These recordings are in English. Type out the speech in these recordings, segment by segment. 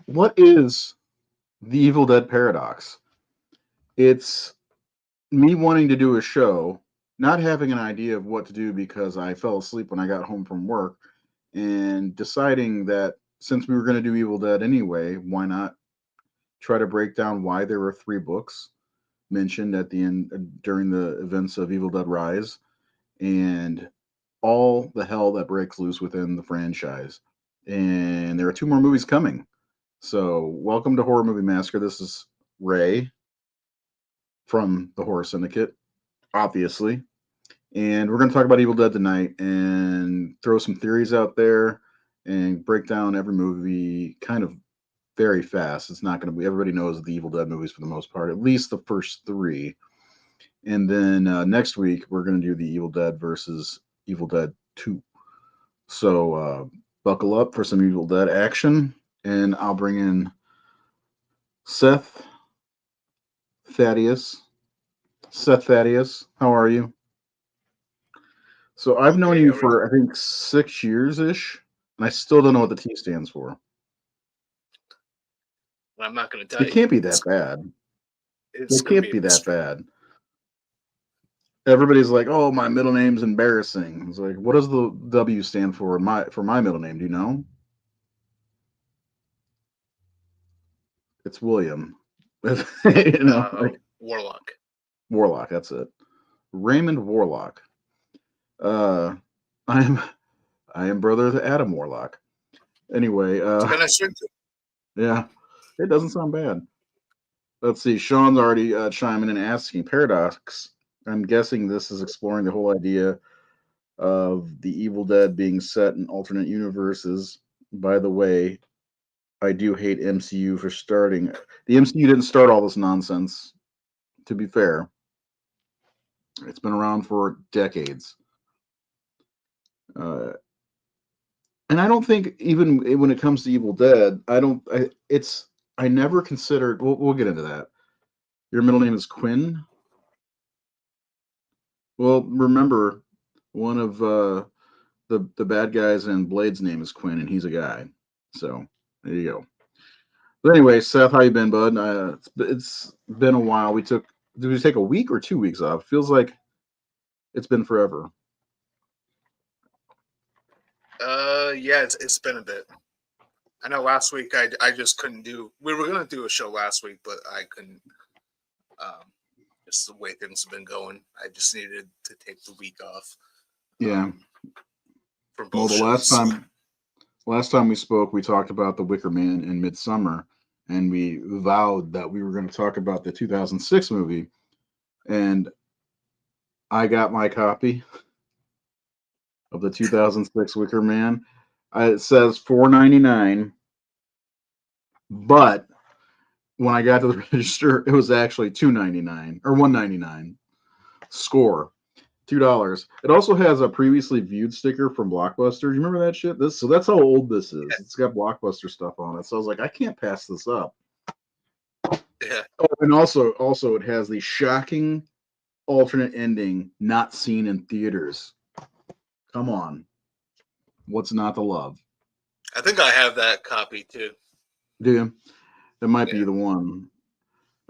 what is the Evil Dead paradox? It's me wanting to do a show, not having an idea of what to do because I fell asleep when I got home from work, and deciding that since we were going to do Evil Dead anyway, why not try to break down why there were three books mentioned at the end during the events of Evil Dead Rise and all the hell that breaks loose within the franchise. And there are two more movies coming. So, welcome to Horror Movie Massacre. This is Ray from the Horror Syndicate, obviously. And we're going to talk about Evil Dead tonight and throw some theories out there and break down every movie kind of very fast. It's not going to be, everybody knows the Evil Dead movies for the most part, at least the first three. And then next week, we're going to do the Evil Dead versus Evil Dead 2. So buckle up for some Evil Dead action. And I'll bring in Seth Thaddeus. Seth Thaddeus, how are you? So I've known Okay, you how are you? for I think 6 years ish, and I still don't know what Mhm. the T stands for. I'm not going to tell It you. can't be that bad. It's It going to can't be a be that mystery. bad. Everybody's like, "Oh, my middle name's embarrassing." It's like, what does the W stand for in my middle name? Do you know? It's William. Like Warlock. Warlock. That's it. Raymond Warlock. Uh, I am I am brother to Adam Warlock. Anyway, It's got a nice ring to it. yeah, it doesn't sound bad. Let's see. Sean's already chiming in asking paradox. I'm guessing this is exploring the whole idea of the Evil Dead being set in alternate universes. By the way, I do hate MCU for starting. The MCU didn't start all this nonsense. To be fair, it's been around for decades, uh, and I don't think even when it comes to Evil Dead, I don't. It's I never considered. We'll get into that. Your middle name is Quinn. Well, remember, one of the bad guys in Blade's name is Quinn, and he's a guy. So there you go. But anyway, Seth, how you been, bud? It's been a while. Did we take a week or 2 weeks off? Feels like it's been forever. Yeah, it's been a bit. I know last week I just couldn't do. We were going to do a show last week, but I couldn't. Um, just the way things have been going, I just needed to take the week off Yeah. um, for Well, both shows. last time we spoke, we talked about The Wicker Man in Midsummer, and we vowed that we were going to talk about the 2006 movie. And I got my copy of the 2006 Wicker Man. It says 4.99, but when I got to the register, it was actually 2.99 or 1.99. Score $2. It also has a previously viewed sticker from Blockbuster. Do you remember that shit? So that's how old this is. It's got Blockbuster stuff on it. So I was like, I can't pass this up. Yeah, Oh, and also it has the shocking alternate ending not seen in theaters. Come on, what's not to love? I think I have that copy too. Do you? That might be Yeah, the one.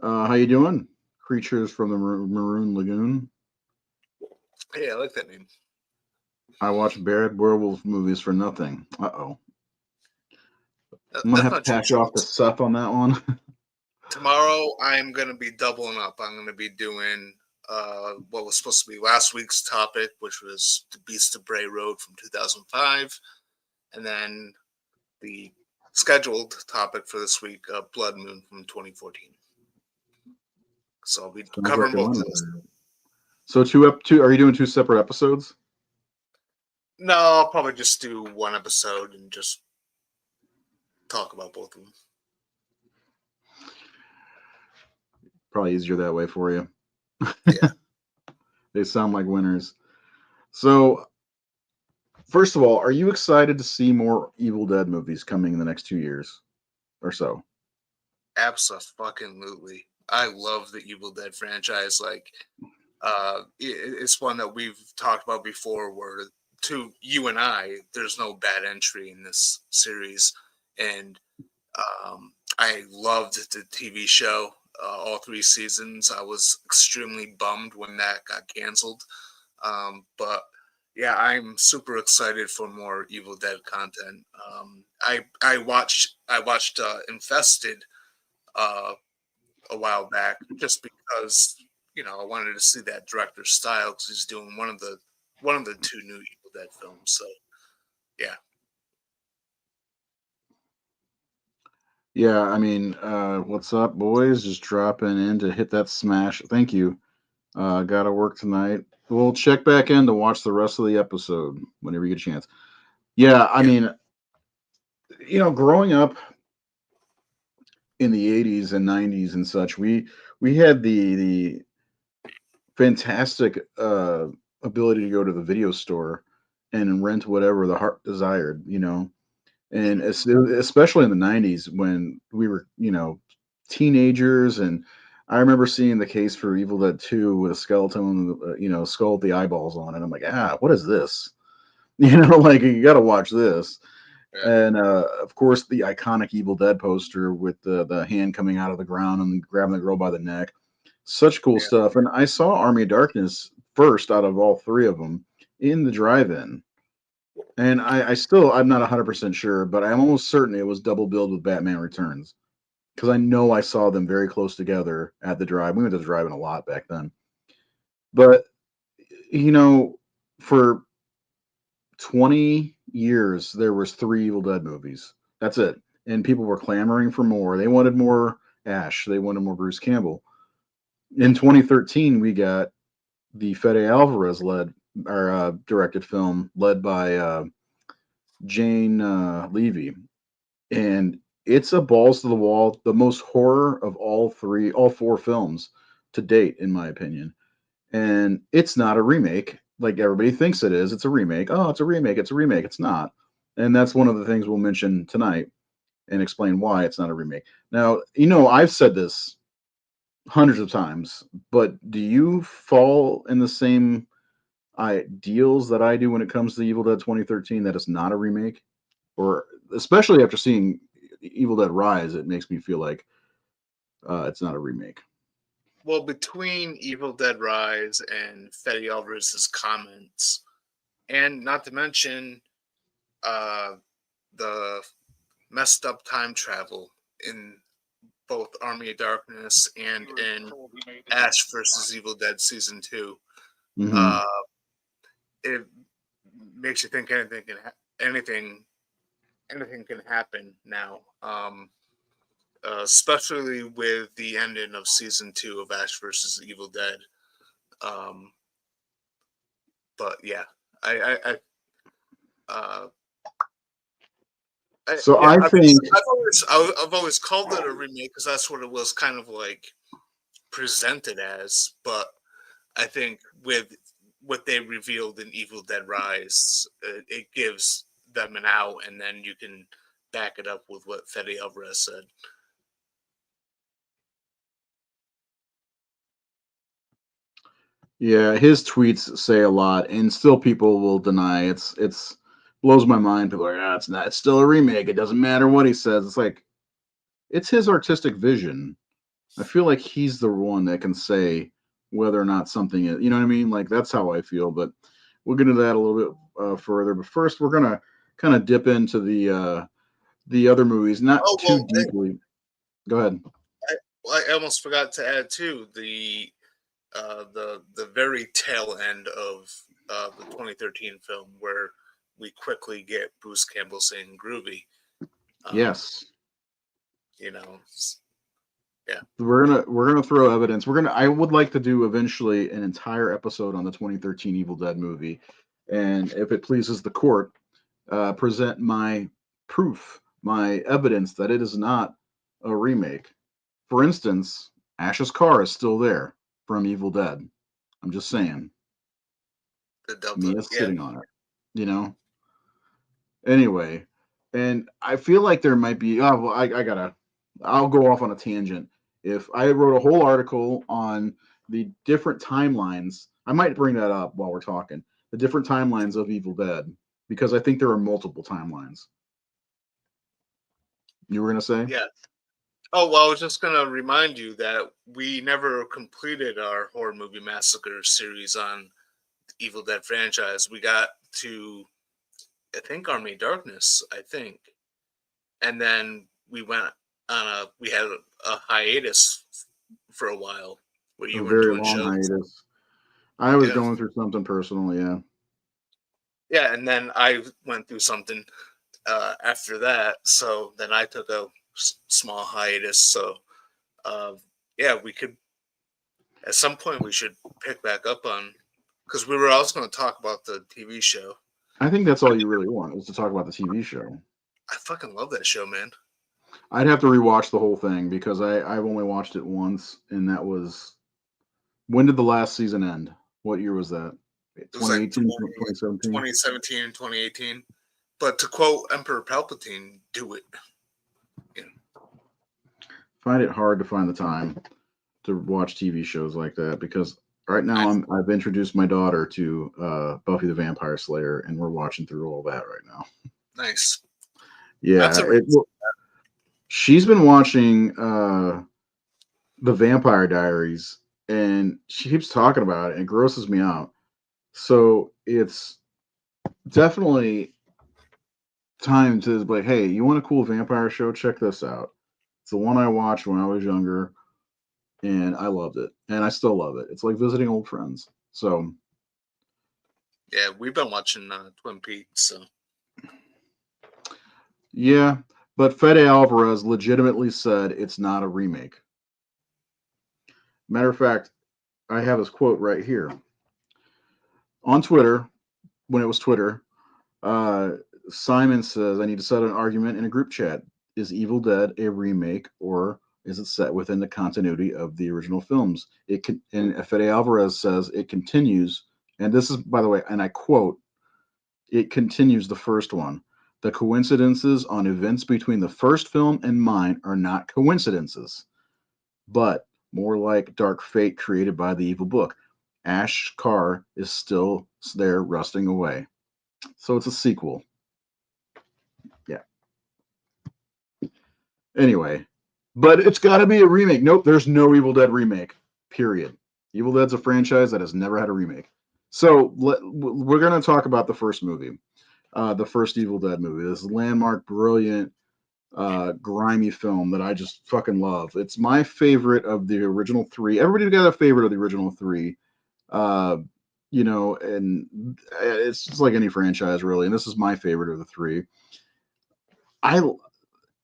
How you doing? Creatures from the Maroon Lagoon. hey, I like that name. I watch bad werewolf movies for nothing. Oh, I'm gonna That's have to not true, pass you off to Charles. Seth on that one. Tomorrow I'm gonna be doubling up. I'm gonna be doing what was supposed to be last week's topic, which was the Beast of Bray Road from 2005, and then the scheduled topic for this week, Blood Moon from 2014. So I'll be Sounds like covering both fun. of those. So two up two. Are you doing two separate episodes? No, I'll probably just do one episode and just talk about both of them. Probably easier that way for you. Yeah, They sound like winners. So first of all, are you excited to see more Evil Dead movies coming in the next 2 years or so? absolutely. I love the Evil Dead franchise. Like, it's one that we've talked about before. Where to you and I, there's no bad entry in this series, and I loved the TV show, all three seasons. I was extremely bummed when that got canceled. But yeah, I'm super excited for more Evil Dead content. I watched Infested uh, a while back just because I wanted to see that director's style because he's doing one of the two new Evil Dead films. So yeah, Yeah, I mean, what's up, boys? Just dropping in to hit that smash. Thank you. Gotta work tonight. We'll check back in to watch the rest of the episode whenever you get a chance. Yeah, I yeah, mean, growing up in the '80s and '90s and such, we had the fantastic ability to go to the video store and rent whatever the heart desired. And mhm, especially in the '90s when we were, teenagers. And I remember seeing the case for Evil Dead 2 with a skeleton, skull with the eyeballs on it. I'm like, what is this? Like, you got to watch this. yeah, And of course, the iconic Evil Dead poster with the hand coming out of the ground and grabbing the girl by the neck. Such cool yeah. stuff. And I saw Army of Darkness first out of all three of them in the drive-in. And I'm not 100% sure, but I'm almost certain it was double billed with Batman Returns because I know I saw them very close together at the drive. We went to the drive-in a lot back then. But, you know, for 20 years, there was three Evil Dead movies. That's it. And people were clamoring for more. They wanted more Ash. They wanted more Bruce Campbell. In 2013, we got the Fede Alvarez led or directed film led by Jane Levy, and it's a balls to the wall, the most horror of all four films to date, in my opinion. And it's not a remake like everybody thinks it is. It's a remake. Oh, it's a remake. It's a remake. It's not. And that's one of the things we'll mention tonight and explain why it's not a remake. Now, I've said this hundreds of times, but do you fall in the same ideals that I do when it comes to Evil Dead 2013 that it's not a remake? Or especially after seeing Evil Dead Rise, it makes me feel like it's not a remake. Well, between Evil Dead Rise and Fede Alvarez's comments, and not to mention uh, the messed up time travel in both Army of Darkness and in Ash versus Evil Dead Season 2, Hmm. uh, it makes you think anything anything can happen now. Especially with the ending of Season 2 of Ash versus Evil Dead. Um, but yeah, uh, So yeah, I think, I've always called it a remake because that's what it was kind of like presented as. But I think with what they revealed in Evil Dead Rise, it gives them an out, and then you can back it up with what Fede Alvarez said. yeah, his tweets say a lot, and still people will deny it's blows my mind. People are like, it's not. It's still a remake. It doesn't matter what he says. It's like it's his artistic vision. I feel like he's the one that can say whether or not something is. You know what I mean? Like that's how I feel. But we'll get into that a little bit further. But first, we're gonna kind of dip into the other movies, not Oh too well, deeply. Go ahead. I almost forgot to add too the very tail end of the 2013 film where we quickly get Bruce Campbell saying "groovy." Um, Yes, you know, yeah. we're gonna throw evidence. I would like to do eventually an entire episode on the 2013 Evil Dead movie, and if it pleases the court, present my proof, my evidence that it is not a remake. For instance, Ash's car is still there from Evil Dead. I'm just saying, The Delta, Mia's yeah. sitting on it. You know. Anyway, and I feel like there might be. Oh, well, I gotta. I'll go off on a tangent. If I wrote a whole article on the different timelines, I might bring that up while we're talking. The different timelines of Evil Dead, because I think there are multiple timelines. You were gonna say? Yeah. Oh, well, I was just going to remind you that we never completed our horror movie massacre series on Evil Dead franchise. We got to, I think, Army of Darkness, I think. And then we had a hiatus for a while where A you weren't very doing long shows. hiatus. I was Yeah. going through something personal. Yeah. Yeah. And then I went through something after that. So then I took a small hiatus. So, uh, yeah, we could at some point we should pick back up on because we were also going to talk about the TV show. I think that's all you really want is to talk about the TV show. I fucking love that show, man. I'd have to rewatch the whole thing because I've only watched it once, and that was when did the last season end? What year was that? It was like 2018, 2017. 2017 and 2018. But to quote Emperor Palpatine, do it. Yeah. Find it hard to find the time to watch TV shows like that because right now I, I've introduced my daughter to Buffy the Vampire Slayer, and we're watching through all that right now. nice. That's Yeah, a reason. she's been watching the Vampire Diaries, and she keeps talking about it, and it grosses me out. So it's definitely time to be like, hey, you want a cool vampire show? Check this out. It's the one I watched when I was younger, and I loved it, and I still love it. It's like visiting old friends. So Yeah, we've been watching Twin Peaks. So yeah, but Fede Alvarez legitimately said it's not a remake. Matter of fact, I have his quote right here on Twitter when it was Twitter. Uh, Simon says, I need to set an argument in a group chat. Is Evil Dead a remake or is it set within the continuity of the original films? It can, and Fede Alvarez says it continues, and this is, by the way, and I quote, it continues the first one. The coincidences on events between the first film and mine are not coincidences, but more like dark fate created by the evil book. Ash's car is still there rusting away. So it's a sequel. Yeah. Anyway, but it's got to be a remake. Nope, there's no Evil Dead remake. Period. Evil Dead's a franchise that has never had a remake. So we're going to talk about the first movie, the first Evil Dead movie. This landmark, brilliant, grimy film that I just fucking love. It's my favorite of the original three. Everybody got a favorite of the original three. Uh, and it's just like any franchise, really. And this is my favorite of the three. I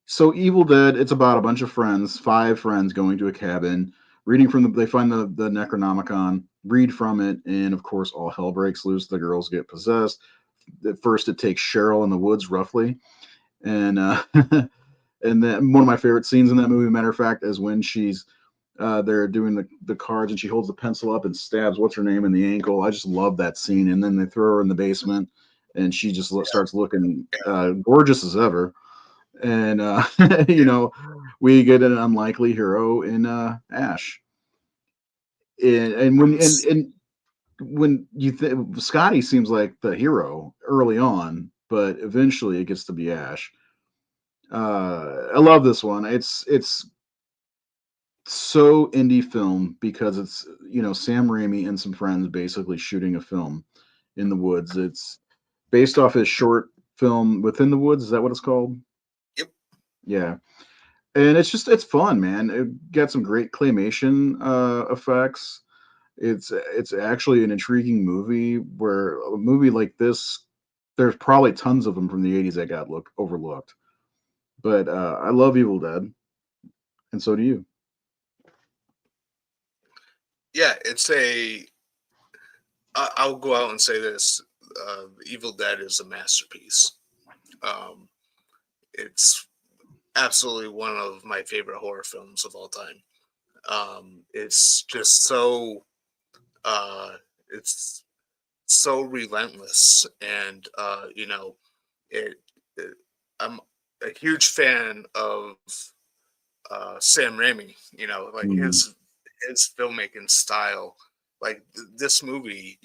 So Evil Dead, it's about a bunch of friends, five friends going to a cabin, reading from they find the Necronomicon, read from it, and of course all hell breaks loose. The girls get possessed. At first, it takes Cheryl in the woods, roughly, and and then one of my favorite scenes in that movie, matter of fact, is when she's they're doing the cards and she holds the pencil up and stabs what's her name in the ankle. I just love that scene. And then they throw her in the basement, and she just starts looking yeah, gorgeous as ever. And yeah, we get an unlikely hero in Ash. And when it's and when you think Scotty seems like the hero early on, but eventually it gets to be Ash. I love this one. It's so indie film because it's Sam Raimi and some friends basically shooting a film in the woods. It's based off his short film Within the Woods. Is that what it's called? yep, Yeah, and it's fun, man. It got some great claymation effects. It's actually an intriguing movie where a movie like this, there's probably tons of them from the '80s that got overlooked. But I love Evil Dead, and so do you. yeah. I'll go out and say this: Evil Dead is a masterpiece. Um, it's absolutely one of my favorite horror films of all time. It's just so uh, it's so relentless, and it, it. I'm a huge fan of Sam Raimi. Like Mhm. his filmmaking style. Like this movie,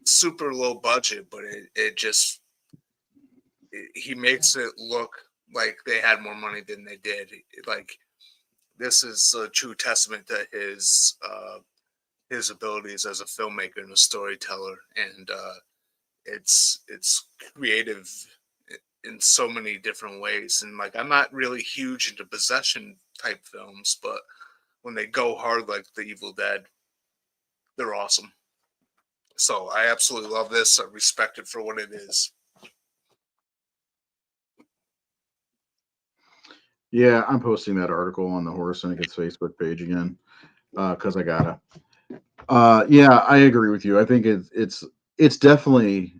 super low budget, but he makes it look like they had more money than they did. Like this is a true testament to his abilities as a filmmaker and a storyteller, and it's creative in so many different ways. And like I'm not really huge into possession type films, but when they go hard like The Evil Dead, they're awesome. So I absolutely love this. I respect it for what it is. Yeah, I'm posting that article on the Horror Syndicate's Facebook page again because I gotta. Yeah, I agree with you. I think it's definitely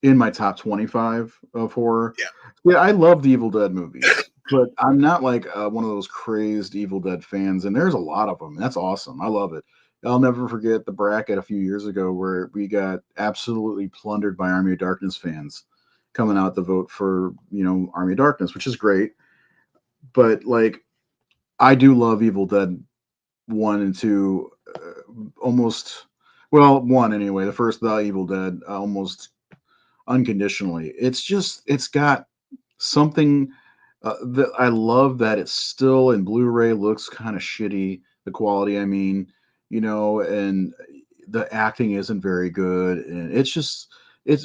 in my top 25 of horror. Yeah. Yeah, I love the Evil Dead movies, but I'm not like one of those crazed Evil Dead fans. And there's a lot of them. That's awesome. I love it. I'll never forget the bracket a few years ago where we got absolutely plundered by Army of Darkness fans coming out to vote for Army of Darkness, which is great. But like, I do love Evil Dead 1 and 2 almost, well, one anyway, the first The Evil Dead, almost unconditionally. It's got something that I love, that it's still in Blu-ray, looks kind of shitty, the quality, I mean, and the acting isn't very good, and it's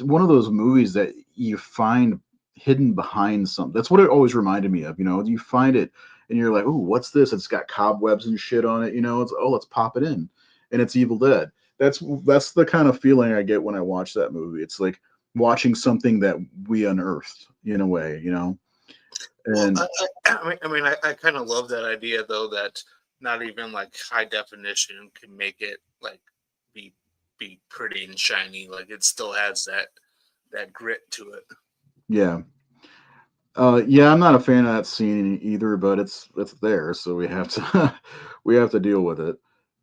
one of those movies that you find hidden behind something. That's what it always reminded me of. You find it and you're like, "Ooh, what's this? It's got cobwebs and shit on it." It's, oh, let's pop it in, and it's Evil Dead. That's the kind of feeling I get when I watch that movie. It's like watching something that we unearthed in a way. Well, And I kind of love that idea though that not even like high definition can make it like be be pretty and shiny. Like it still has that grit to it. yeah, yeah, I'm not a fan of that scene either, but it's there, so we have to we have to deal with it.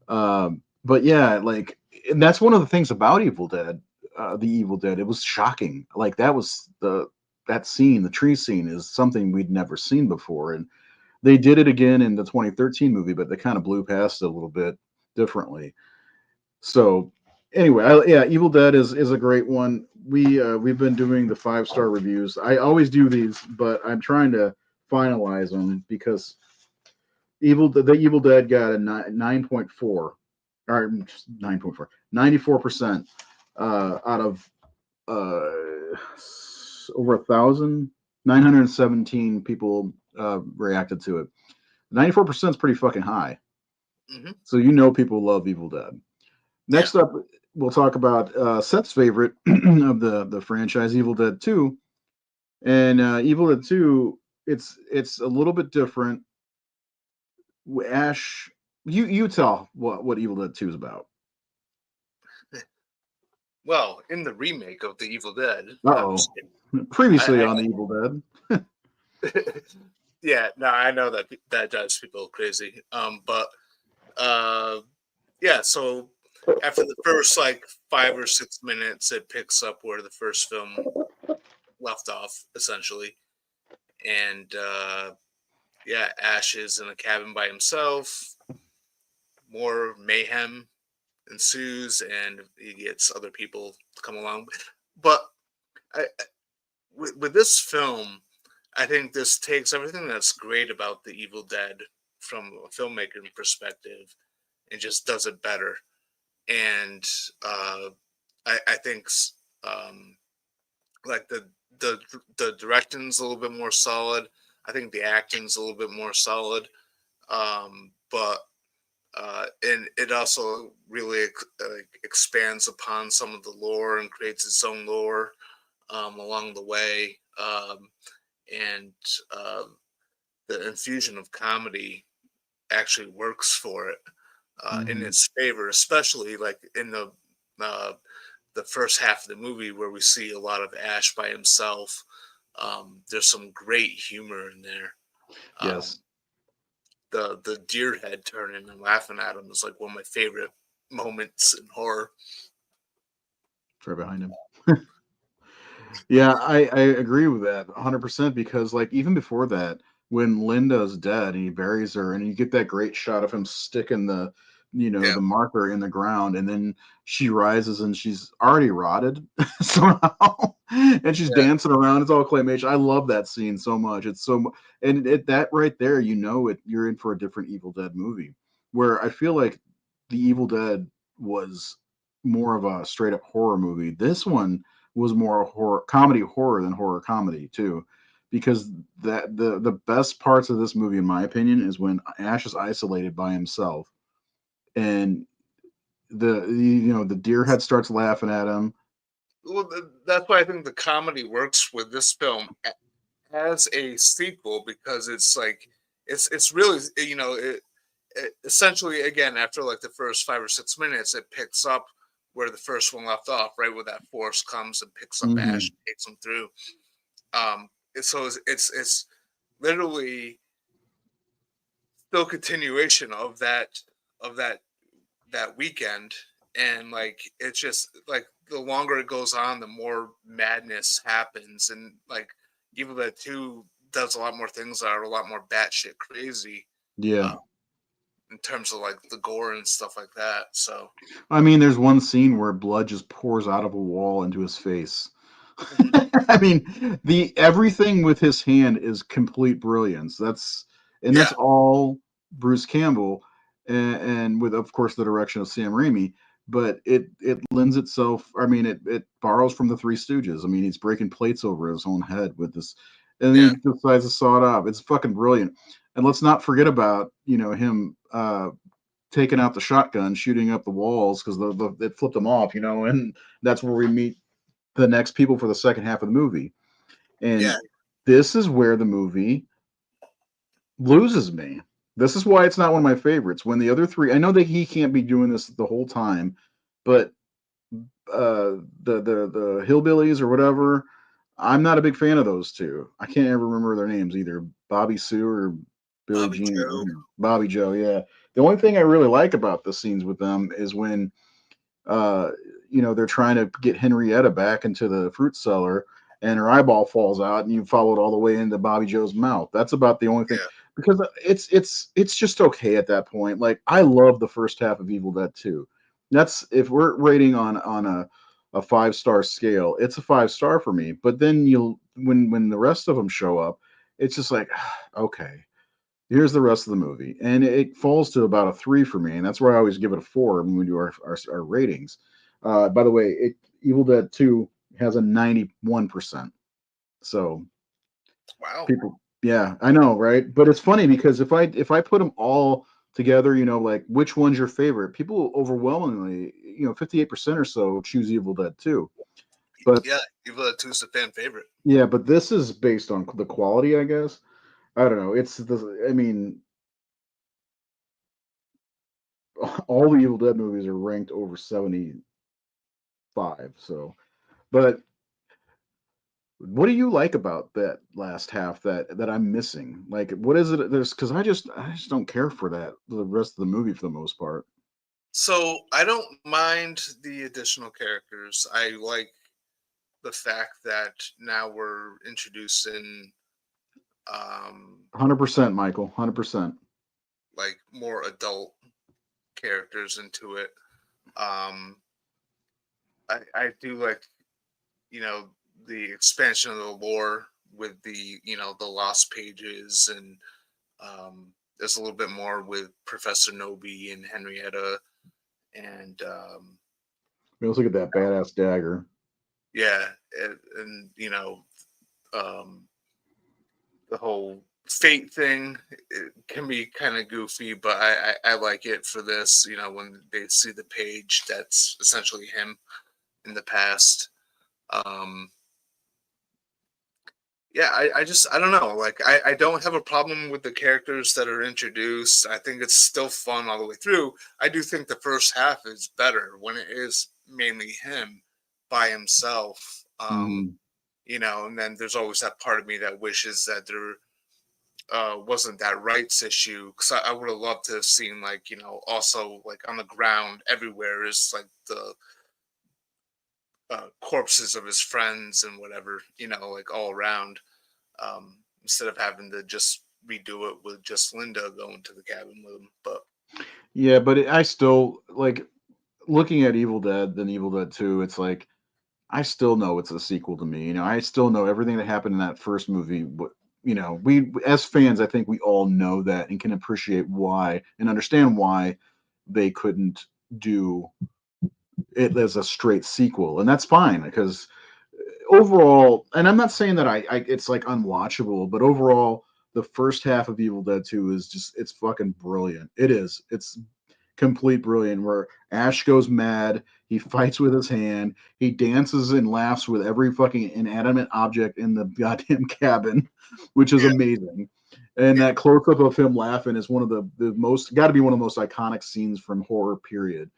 But yeah, like, and that's one of the things about Evil Dead, the Evil Dead. It was shocking. Like that scene, the tree scene, is something we'd never seen before, and they did it again in the 2013 movie, but they kind of blew past it a little bit differently. So anyway, yeah, Evil Dead is a great one. We've been doing the 5-star reviews. I always do these, but I'm trying to finalize them because the Evil Dead got a 9.4, or 9.4, 94% out of over 1,917 people reacted to it. 94% is pretty fucking high. Hmm. So people love Evil Dead. Yeah. Next up, we'll talk about Seth's favorite of the franchise, Evil Dead 2. And Evil Dead 2, it's a little bit different. Ash, you tell what Evil Dead 2 is about. Well, in the remake of the Evil Dead, Uh I'm oh. just kidding. Previously I, on the Evil Dead. I yeah, no, I know that that drives people crazy. But uh, yeah, so after the first like 5 or 6 minutes, it picks up where the first film left off, essentially. And yeah, Ash is in a cabin by himself. More mayhem ensues, and he gets other people to come along. But with this film, I think this takes everything that's great about the Evil Dead from a filmmaking perspective and just does it better. And uh, I think um, like the directing's a little bit more solid. I think the acting's a little bit more solid. But and it also really expands upon some of the lore and creates its own lore along the way. And uh, the infusion of comedy actually works for it in Hmm. its favor, especially like in uh, the first half of the movie where we see a lot of Ash by himself. There's some great humor in there. Um, Yes. the deer head turning and laughing at him is like one of my favorite moments in horror. It's right behind him. Yeah, I agree with that 100% because, like, even before that, when Linda's dead and he buries her, and you get that great shot of him sticking Yeah, the marker in the ground, and then she rises and she's already rotted somehow, and she's yeah, dancing around. It's all claymation. I love that scene so much. It's and that right there, you're in for a different Evil Dead movie, where I feel like the Evil Dead was more of a straight up horror movie. This one was more horror comedy horror than horror comedy too, because the best parts of this movie, in my opinion, is when Ash is isolated by himself, and the deer head starts laughing at him. well, that's why I think the comedy works with this film as a sequel because it's like it's really essentially again after like the first 5 or 6 minutes it picks up where the first one left off, right where that force comes and picks up Ash Hmm. and takes him through. So it's literally still continuation of that weekend, and like it's just like the longer it goes on, the more madness happens, and like Evil Dead 2 does a lot more things that are a lot more batshit crazy, Yeah, uh, in terms of like the gore and stuff like that. So I mean, there's one scene where blood just pours out of a wall into his face. mhm, I mean, the everything with his hand is complete brilliance. That's yeah, all Bruce Campbell, and with of course the direction of Sam Raimi. But it lends itself. I mean, it borrows from the Three Stooges. I mean, he's breaking plates over his own head with this, and then yeah, he decides to saw it off. It's fucking brilliant. And let's not forget about him taking out the shotgun, shooting up the walls because it flipped them off. And that's where we meet the next people for the second half of the movie. yeah. And this is where the movie loses me. This is why it's not one of my favorites. When the other three, I know that he can't be doing this the whole time, but the hillbillies or whatever, I'm not a big fan of those two. I can't ever remember their names either. Bobby Sue or Billy Bobby Jean or Joe, Bobby Joe. Yeah. The only thing I really like about the scenes with them is when uh, they're trying to get Henrietta back into the fruit cellar, and her eyeball falls out, and you follow it all the way into Bobby Joe's mouth. That's about the only thing, yeah. because it's just okay at that point. Like I love the first half of Evil Dead 2. That's if we're rating on a 5-star scale, it's a 5-star for me. But then when the rest of them show up, it's just like okay, here's the rest of the movie, and it falls to about a 3 for me, and that's where I always give it a 4 when we do our ratings. By the way, Evil Dead 2 has a 91%. So Wow. people, yeah, I know, right? But it's funny because if I put them all together, like which one's your favorite, people overwhelmingly, 58% or so choose Evil Dead 2. But Yeah, Evil Dead 2 is a fan favorite. yeah, but this is based on the quality, I guess. I don't know. I mean, all the Evil Dead movies are ranked over 75. So, but what do you like about that last half that I'm missing? Like, what is it? There's because I just don't care for that the rest of the movie for the most part. So I don't mind the additional characters. I like the fact that now we're introducing um 100%, Michael. 100%. like more adult characters into it. Um I do like, you know, the expansion of the lore with the, the lost pages, and there's a little bit more with Professor Nobi and Henrietta, and I mean, let's look at that badass dagger. yeah, and um the whole fate thing, it can be kind of goofy, but I like it for this. When they see the page, that's essentially him in the past. Um, yeah, I don't know. Like I don't have a problem with the characters that are introduced. I think it's still fun all the way through. I do think the first half is better when it is mainly him by himself. Mhm. And then there's always that part of me that wishes that there wasn't that rights issue, because I would have loved to have seen, like, also like on the ground everywhere is like the corpses of his friends and whatever, like all around, instead of having to just redo it with just Linda going to the cabin with him. But Yeah, but I still like looking at Evil Dead, then Evil Dead 2. It's like I still know it's a sequel to me. I still know everything that happened in that first movie. We as fans, I think we all know that and can appreciate why and understand why they couldn't do it as a straight sequel, and that's fine because overall, and I'm not saying that I it's like unwatchable, but overall, the first half of Evil Dead 2 is just it's fucking brilliant. It is. It's complete brilliant where Ash goes mad, he fights with his hand, he dances and laughs with every fucking inanimate object in the goddamn cabin, which is Yeah, amazing. And yeah, that close up of him laughing is one of the most got to be one of the most iconic scenes from horror period.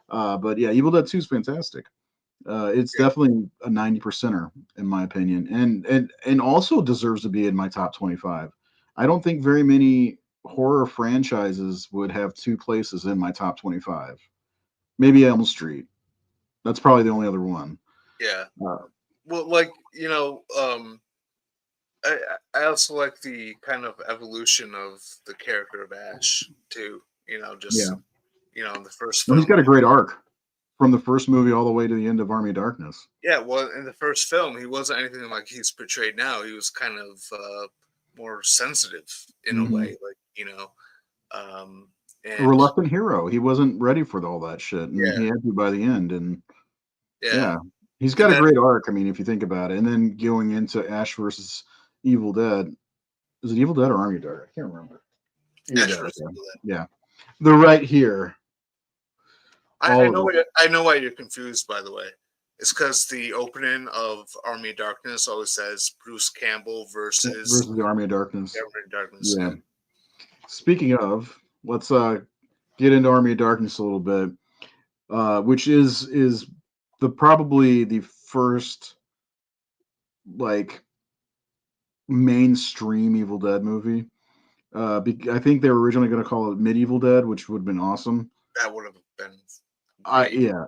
But yeah, Evil Dead 2 is fantastic. It's yeah. definitely a 90 percenter in my opinion, and also deserves to be in my top 25. I don't think very many horror franchises would have two places in my top 25. Maybe Elm Street. That's probably the only other one. Yeah. Uh, Well, I I also like the kind of evolution of the character of Ash too. yeah, In the first well, he's film, got a great arc from the first movie all the way to the end of Army of Darkness. yeah. Well, in the first film, he wasn't anything like he's portrayed now. He was kind of more sensitive in a Hmm. way, um, A and reluctant hero. He wasn't ready for all that shit, and yeah, he had to by the end. And yeah, yeah, he's got and a then great arc. I mean, if you think about it, and then going into Ash versus Evil Dead. Is it Evil Dead or Army Dead? I can't remember. Evil Ash Dead. vs. Okay. Evil Dead. Yeah, they're right here. I All of know it. I know why you're confused. By the way, it's because the opening of Army of Darkness always says Bruce Campbell versus Versus the Army of Darkness. Army of Darkness. Yeah. Yeah, Speaking of, let's get into Army of Darkness a little bit, which is the probably the first like mainstream Evil Dead movie. I think they were originally going to call it Medieval Dead, which would have been awesome. that would have been I great. Yeah,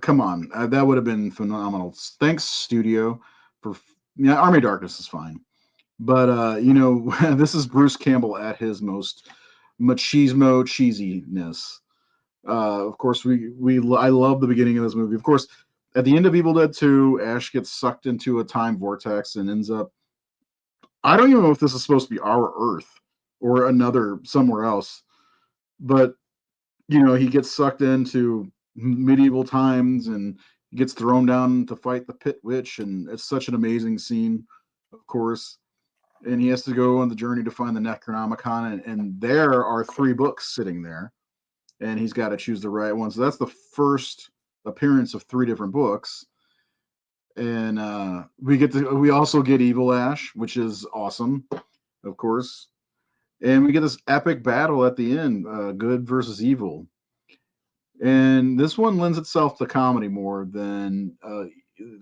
come on, that would have been phenomenal. Thanks, studio, for yeah. Army of Darkness is fine. But this is Bruce Campbell at his most machismo cheesiness. Of course, I love the beginning of this movie. Of course, at the end of Evil Dead 2, Ash gets sucked into a time vortex and ends up. I don't even know if this is supposed to be our Earth or another somewhere else, but he gets sucked into medieval times and gets thrown down to fight the Pit Witch, and it's such an amazing scene, of course. And he has to go on the journey to find the Necronomicon, and there are three books sitting there, and he's got to choose the right one. So that's the first appearance of three different books, and we also get Evil Ash, which is awesome, of course, and we get this epic battle at the end, good versus evil, and this one lends itself to comedy more than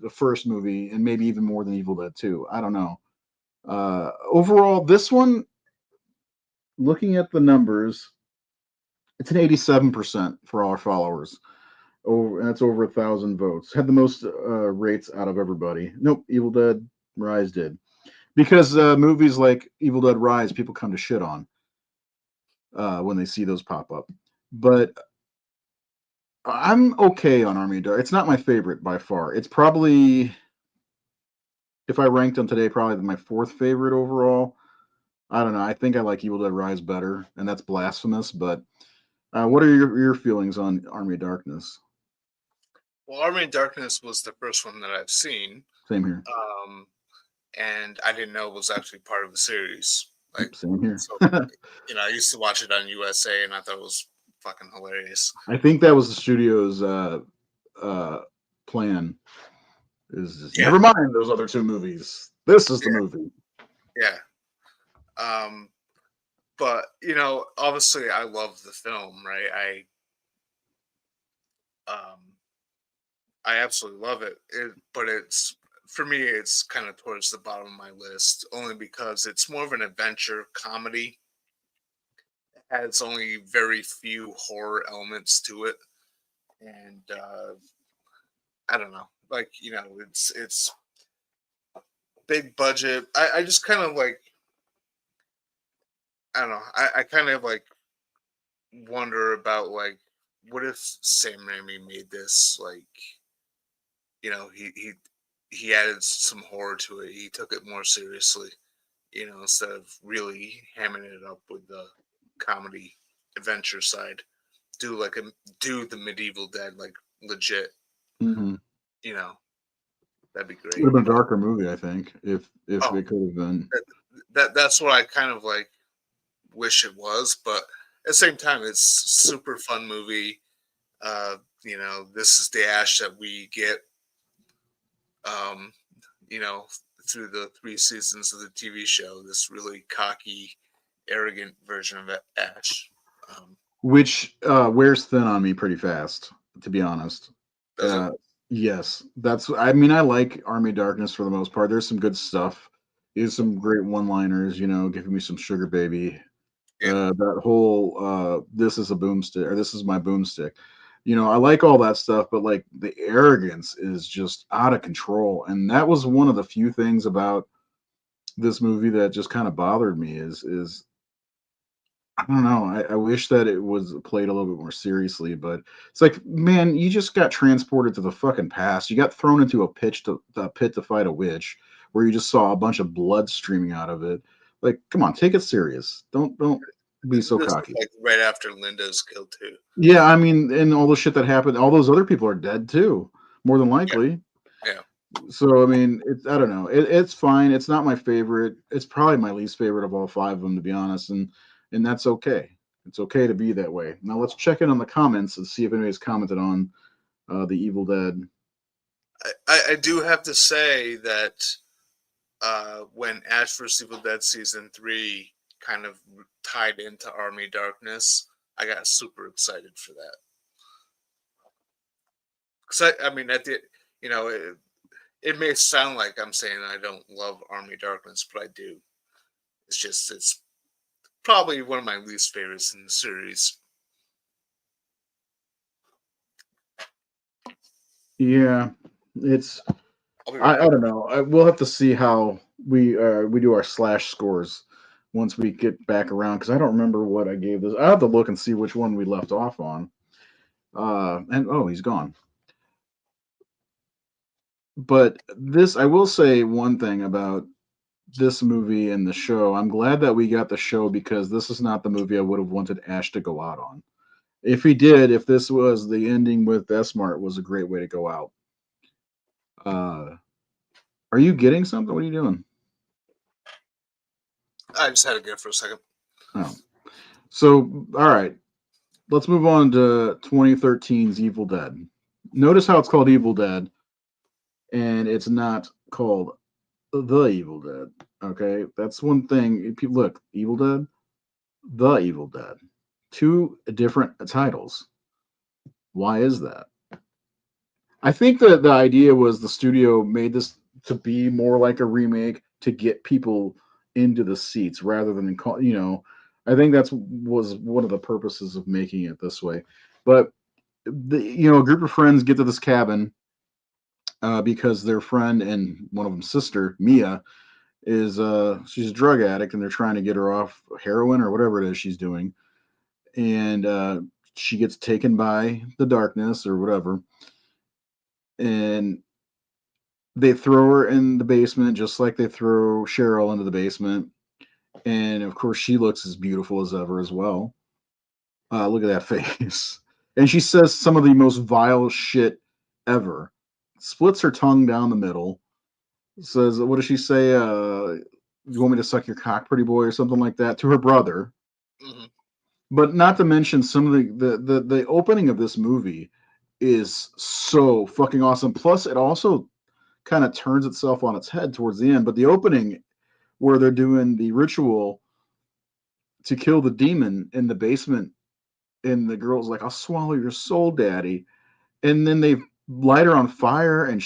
the first movie, and maybe even more than Evil Dead 2. I don't know. Overall, this one, looking at the numbers, it's an 87% for our followers. Oh, that's over 1,000 votes. Had the most rates out of everybody. Nope, Evil Dead Rise did. Because movies like Evil Dead Rise, people come to shit on when they see those pop up. But I'm okay on Army of Dark. It's not my favorite by far. It's probably, if I ranked them today, probably my fourth favorite overall. I don't know. I think I like Evil Dead Rise better, and that's blasphemous. But what are your feelings on Army of Darkness? Well, Army of Darkness was the first one that I've seen, Same here. um, and I didn't know it was actually part of the series. Like, Same here. so I used to watch it on USA, and I thought it was fucking hilarious. I think that was the studio's uh, plan. Is just, Yeah, never mind those other two movies. This is the yeah, movie. yeah. Um, but obviously, I love the film, right? Um, I absolutely love it. But it's for me, it's kind of towards the bottom of my list, only because it's more of an adventure comedy. It has only very few horror elements to it, and I don't know, it's big budget. I just kind of like I don't know. I kind of like wonder about like, what if Sam Raimi made this like, he added some horror to it. He took it more seriously, instead of really hamming it up with the comedy adventure side. Do like a do the Medieval Dead like legit, Mm-hmm. you know, that'd be Would great. have been a But darker movie, I think, if oh, it could have been. that's what I kind of like wish it was. But at the same time, it's super fun movie. Uh, this is the Ash that we get, um, you know, through the 3 seasons of the TV show. This really cocky, arrogant version of Ash. Um, Which wears thin on me pretty fast, to be honest. does it? Uh, yes, that's. I mean, I like Army of Darkness for the most part. There's some good stuff. There's some great one-liners. Giving me some sugar baby. Yeah. That whole this is a boomstick or this is my boomstick. I like all that stuff, but like the arrogance is just out of control, and that was one of the few things about this movie that just kind of bothered me. Is I don't know. I wish that it was played a little bit more seriously, but it's like, man, you just got transported to the fucking past. You got thrown into a pit to fight a witch, where you just saw a bunch of blood streaming out of it. Like, come on, take it serious. Don't be so This is cocky. like right after Linda's killed too. Yeah, I mean, and all the shit that happened, all those other people are dead too, more than Yeah. likely. Yeah. So I mean, I don't know. It's fine. It's not my favorite. It's probably my least favorite of all five of them, to be honest, and that's okay. It's okay to be that way. Now let's check in on the comments and see if anybody's commented on the Evil Dead. I do have to say that when Ash vs. Evil Dead season 3 kind of tied into Army Darkness, I got super excited for that. Because I mean, it may sound like I'm saying I don't love Army Darkness, but I do. It's probably one of my least favorites in the series. Yeah, it's I'll be right I back. don't know. We'll have to see how we do our slash scores once we get back around because I don't remember what I gave this. I have to look and see which one we left off on. And oh, he's gone. But this, I will say one thing about this movie and the show. I'm glad that we got the show because this is not the movie I would have wanted Ash to go out on. If he did, if this was the ending with S-Mart, was a great way to go out. Uh, are you getting something? What are you doing? I just had to go for a second. Oh, so all right. Let's move on to 2013's Evil Dead. Notice how it's called Evil Dead, and it's not called The Evil Dead. Okay, that's one thing. People look, Evil Dead, The Evil Dead, two different titles. Why is that? I think that the idea was the studio made this to be more like a remake to get people into the seats rather than I think that's was one of the purposes of making it this way. But a group of friends get to this cabin because their friend and one of them's sister Mia is she's a drug addict and they're trying to get her off heroin or whatever it is she's doing, and she gets taken by the darkness or whatever, and they throw her in the basement just like they throw Cheryl into the basement. And of course, she looks as beautiful as ever as well. Look at that face. And she says some of the most vile shit ever. Splits her tongue down the middle. Says, what does she say? You want me to suck your cock, pretty boy, or something like that to her brother. Hmm. But not to mention some of the opening of this movie is so fucking awesome. Plus, it also kind of turns itself on its head towards the end. But the opening where they're doing the ritual to kill the demon in the basement, and the girl's like, "I'll swallow your soul, daddy," and then they light her on fire and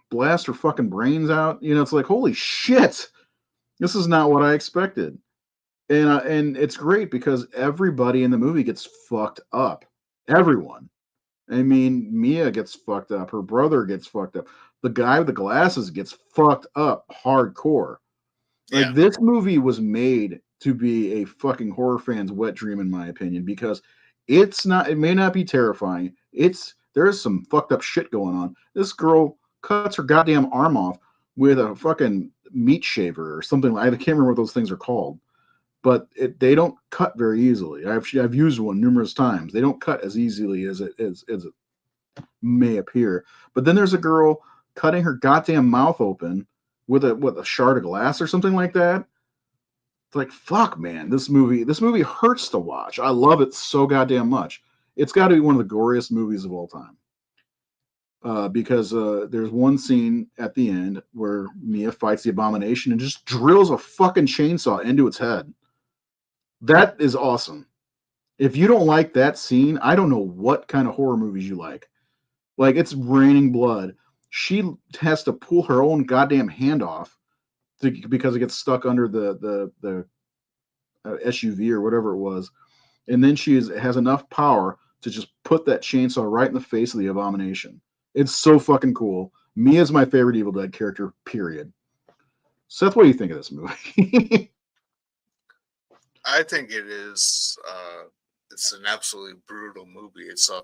blast her fucking brains out. It's like, holy shit, this is not what I expected. And it's great because everybody in the movie gets fucked up. Everyone. I mean, Mia gets fucked up. Her brother gets fucked up. The guy with the glasses gets fucked up hardcore. Yeah. Like, this movie was made to be a fucking horror fan's wet dream, in my opinion, because It's not. It may not be terrifying. There's some fucked up shit going on. This girl cuts her goddamn arm off with a fucking meat shaver or something. I can't remember what those things are called, but they don't cut very easily. I've used one numerous times. They don't cut as easily as it may appear. But then there's a girl cutting her goddamn mouth open with a shard of glass or something like that. It's like, fuck, man, this movie hurts to watch. I love it so goddamn much. It's got to be one of the goriest movies of all time. Because there's one scene at the end where Mia fights the abomination and just drills a fucking chainsaw into its head. That is awesome. If you don't like that scene, I don't know what kind of horror movies you like. Like, it's raining blood. She has to pull her own goddamn hand off because it gets stuck under the SUV or whatever it was, and then has enough power to just put that chainsaw right in the face of the abomination. It's so fucking cool. Mia's my favorite Evil Dead character. Period. Seth, what do you think of this movie? I think it is. It's an absolutely brutal movie. It's a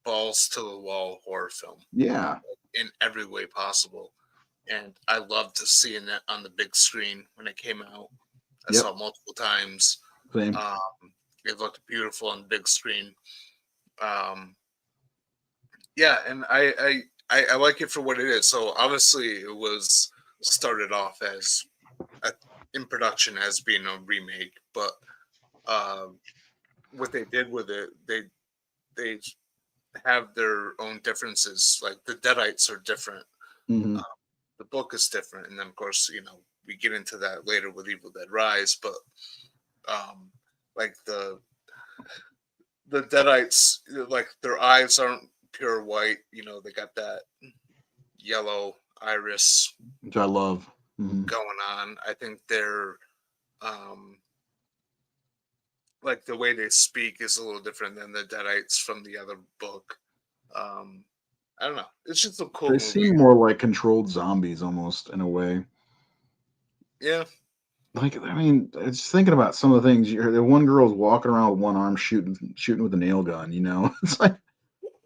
balls to the wall horror film Yeah. in every way possible, and I loved seeing it on the big screen when it came out. I Yep. saw it multiple times. Same. It looked beautiful on the big screen. Um, yeah, and I like it for what it is. So obviously, it was started off as in production as being a remake, but uh, what they did with it, they have their own differences. Like the Deadites are different. Mm-hmm. The book is different, and then of course, we get into that later with Evil Dead Rise. But um, like the Deadites, like their eyes aren't pure white. They got that yellow iris Which I love. Mm-hmm. going on. I think they're um, like the way they speak is a little different than the Deadites from the other book. Um, I don't know. It's just a cool They movie. seem more like controlled zombies almost in a way. Yeah. Like, I mean, it's thinking about some of the things. The one girl's walking around with one arm shooting with a nail gun. It's like,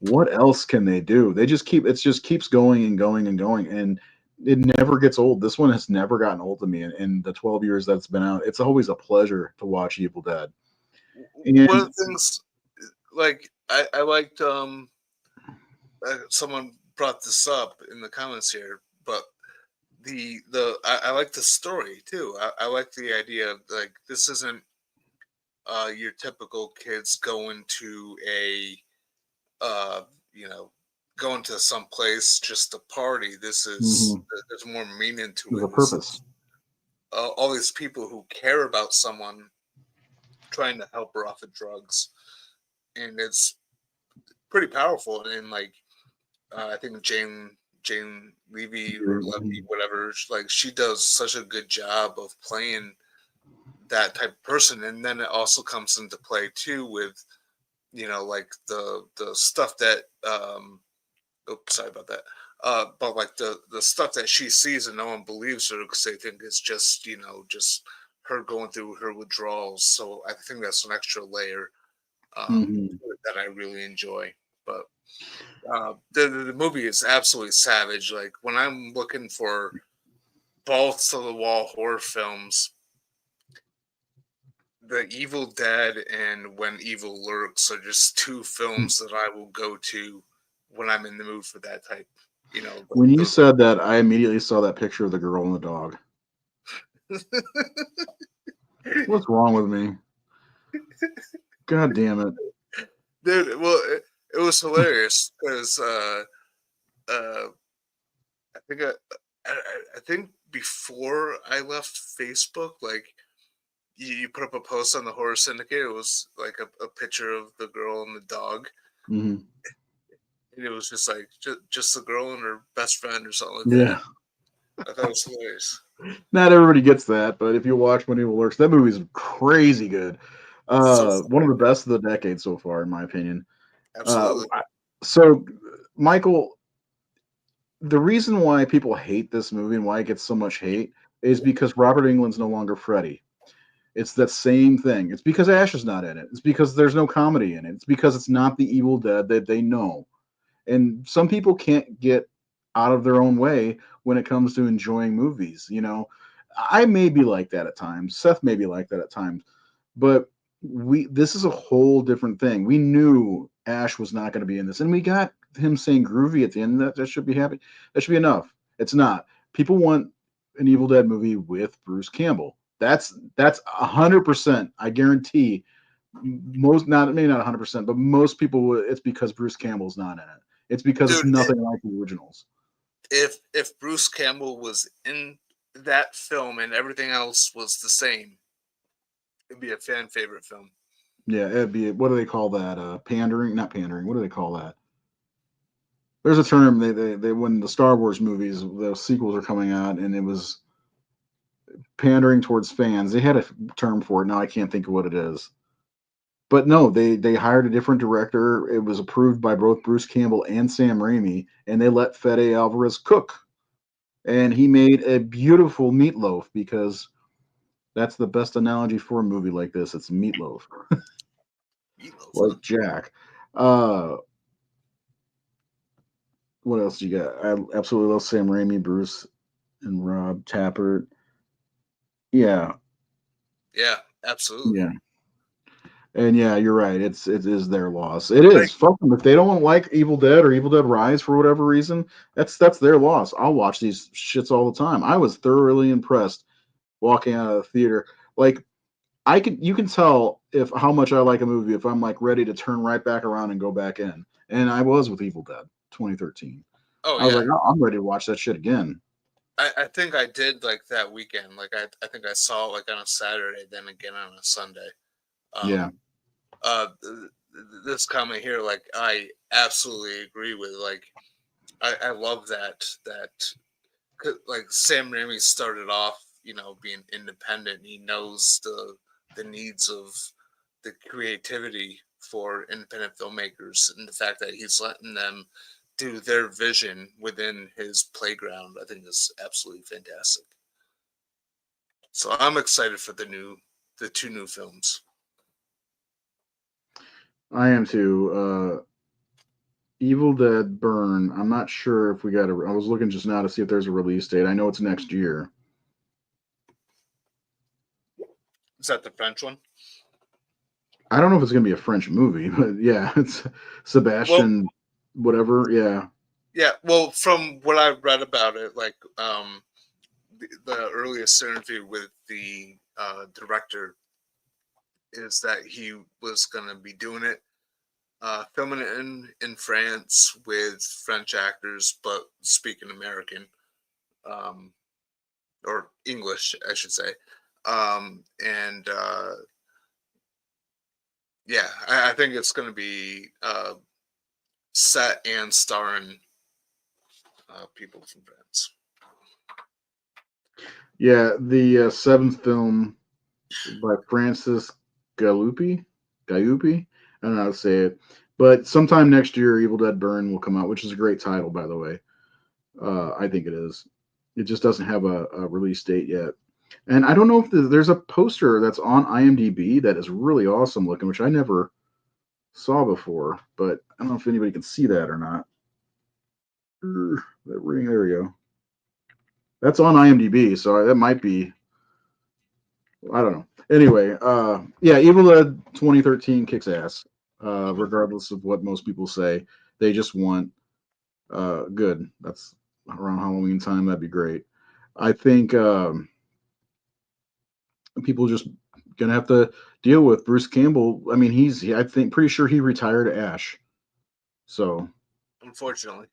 what else can they do? It just keeps going and going and going, and it never gets old. This one has never gotten old to me in the 12 years that it's been out. It's always a pleasure to watch Evil Dead. One And of the things, like I liked, someone brought this up in the comments here, but I like the story too. I like the idea of like this isn't your typical kids going to a uh you know going to some place just to party. This is mhm, there's more meaning to there's it. a This purpose. is all these people who care about someone trying to help her off of drugs, and it's pretty powerful. And like I think Jane Levy or Levy, whatever, like she does such a good job of playing that type of person. And then it also comes into play too with like the stuff that oops, sorry about that. But like the stuff that she sees and no one believes her because they think it's just just her going through her withdrawals. So I think that's an extra layer Hmm. that I really enjoy. But the movie is absolutely savage. Like when I'm looking for balls to the wall horror films, The Evil Dead and When Evil Lurks are just two films that I will go to when I'm in the mood for that type. When you said that, I immediately saw that picture of the girl and the dog. What's wrong with me? God damn it. Dude, well, it was hilarious because uh, I think I think before I left Facebook, like you put up a post on the Horror Syndicate. It was like a picture of the girl and the dog, Hmm. and it was just like just the girl and her best friend or something like that. Yeah. I thought it was hilarious. Not everybody gets that, but if you watch When Evil Lurks, that movie's crazy good. So One of funny, the best of the decade so far, in my opinion. Uh, absolutely. so, Michael, the reason why people hate this movie and why it gets so much hate is because Robert Englund's no longer Freddy. It's that same thing. It's because Ash is not in it. It's because there's no comedy in it. It's because it's not the Evil Dead that they know. And some people can't get out of their own way when it comes to enjoying movies. I may be like that at times. Seth may be like that at times, but this is a whole different thing. We knew Ash was not going to be in this, and we got him saying groovy at the end. That should be happy. That should be enough. It's not. People want an Evil Dead movie with Bruce Campbell. That's 100%. I guarantee. Most, not maybe not 100%, but most people, it's because Bruce Campbell's not in it. It's because it's Dude, nothing like the originals. if Bruce Campbell was in that film and everything else was the same, it'd be a fan favorite film. Yeah, it'd be, what do they call that? Pandering? Not pandering. What do they call that? There's a term they when the Star Wars movies, the sequels are coming out, and it was pandering towards fans. They had a term for it. Now I can't think of what it is. But no, they hired a different director. It was approved by both Bruce Campbell and Sam Raimi, and they let Fede Alvarez cook. And he made a beautiful meatloaf, because that's the best analogy for a movie like this. It's meatloaf, Meatloaf, huh? like Jack. Uh, what else you got? I absolutely love Sam Raimi, Bruce, and Rob Tappert. Yeah, Yeah, absolutely. yeah, and yeah, you're right. It is their loss. It Like, is. Fuck them. If they don't like Evil Dead or Evil Dead Rise for whatever reason, that's their loss. I'll watch these shits all the time. I was thoroughly impressed walking out of the theater. Like, you can tell if how much I like a movie if I'm like ready to turn right back around and go back in. And I was with Evil Dead 2013. oh I was yeah, like, oh, I'm ready to watch that shit again. I think I did like that weekend. Like I think I saw it like on a Saturday, then again on a Sunday. Yeah. Um, this comment here, like I absolutely agree with. Like I love that like Sam Raimi started off, being independent. He knows the needs of the creativity for independent filmmakers, and the fact that he's letting them do their vision within his playground, I think is absolutely fantastic. So I'm excited for the two new films. I am too. Evil Dead Burn. I'm not sure if we got a. I was looking just now to see if there's a release date. I know it's next year. Is that the French one? I don't know if it's going to be a French movie, but yeah, it's Well, Sebastian, whatever. Yeah. yeah. Well, from what I've read about it, like the earliest interview with the director is that he was going to be doing it, filming it in France with French actors, but speaking American, um, or English, I should say. And yeah, I think it's going to be set and starring people from France. Yeah, the seventh film by Francis Galluppi. I don't know how to say it, but sometime next year, Evil Dead Burn will come out, which is a great title, by the way. I think it is. It just doesn't have a release date yet, and I don't know if there's a poster that's on IMDb that is really awesome looking, which I never saw before, but I don't know if anybody can see that or not. That ring, there we go. That's on IMDb, so that might be. I don't know. Anyway, yeah, Evil Dead 2013 kicks ass. Mm-hmm. Regardless of what most people say, they just want good. That's around Halloween time. That'd be great. I think people just gonna have to deal with Bruce Campbell. I mean, I think pretty sure he retired Ash. So Unfortunately,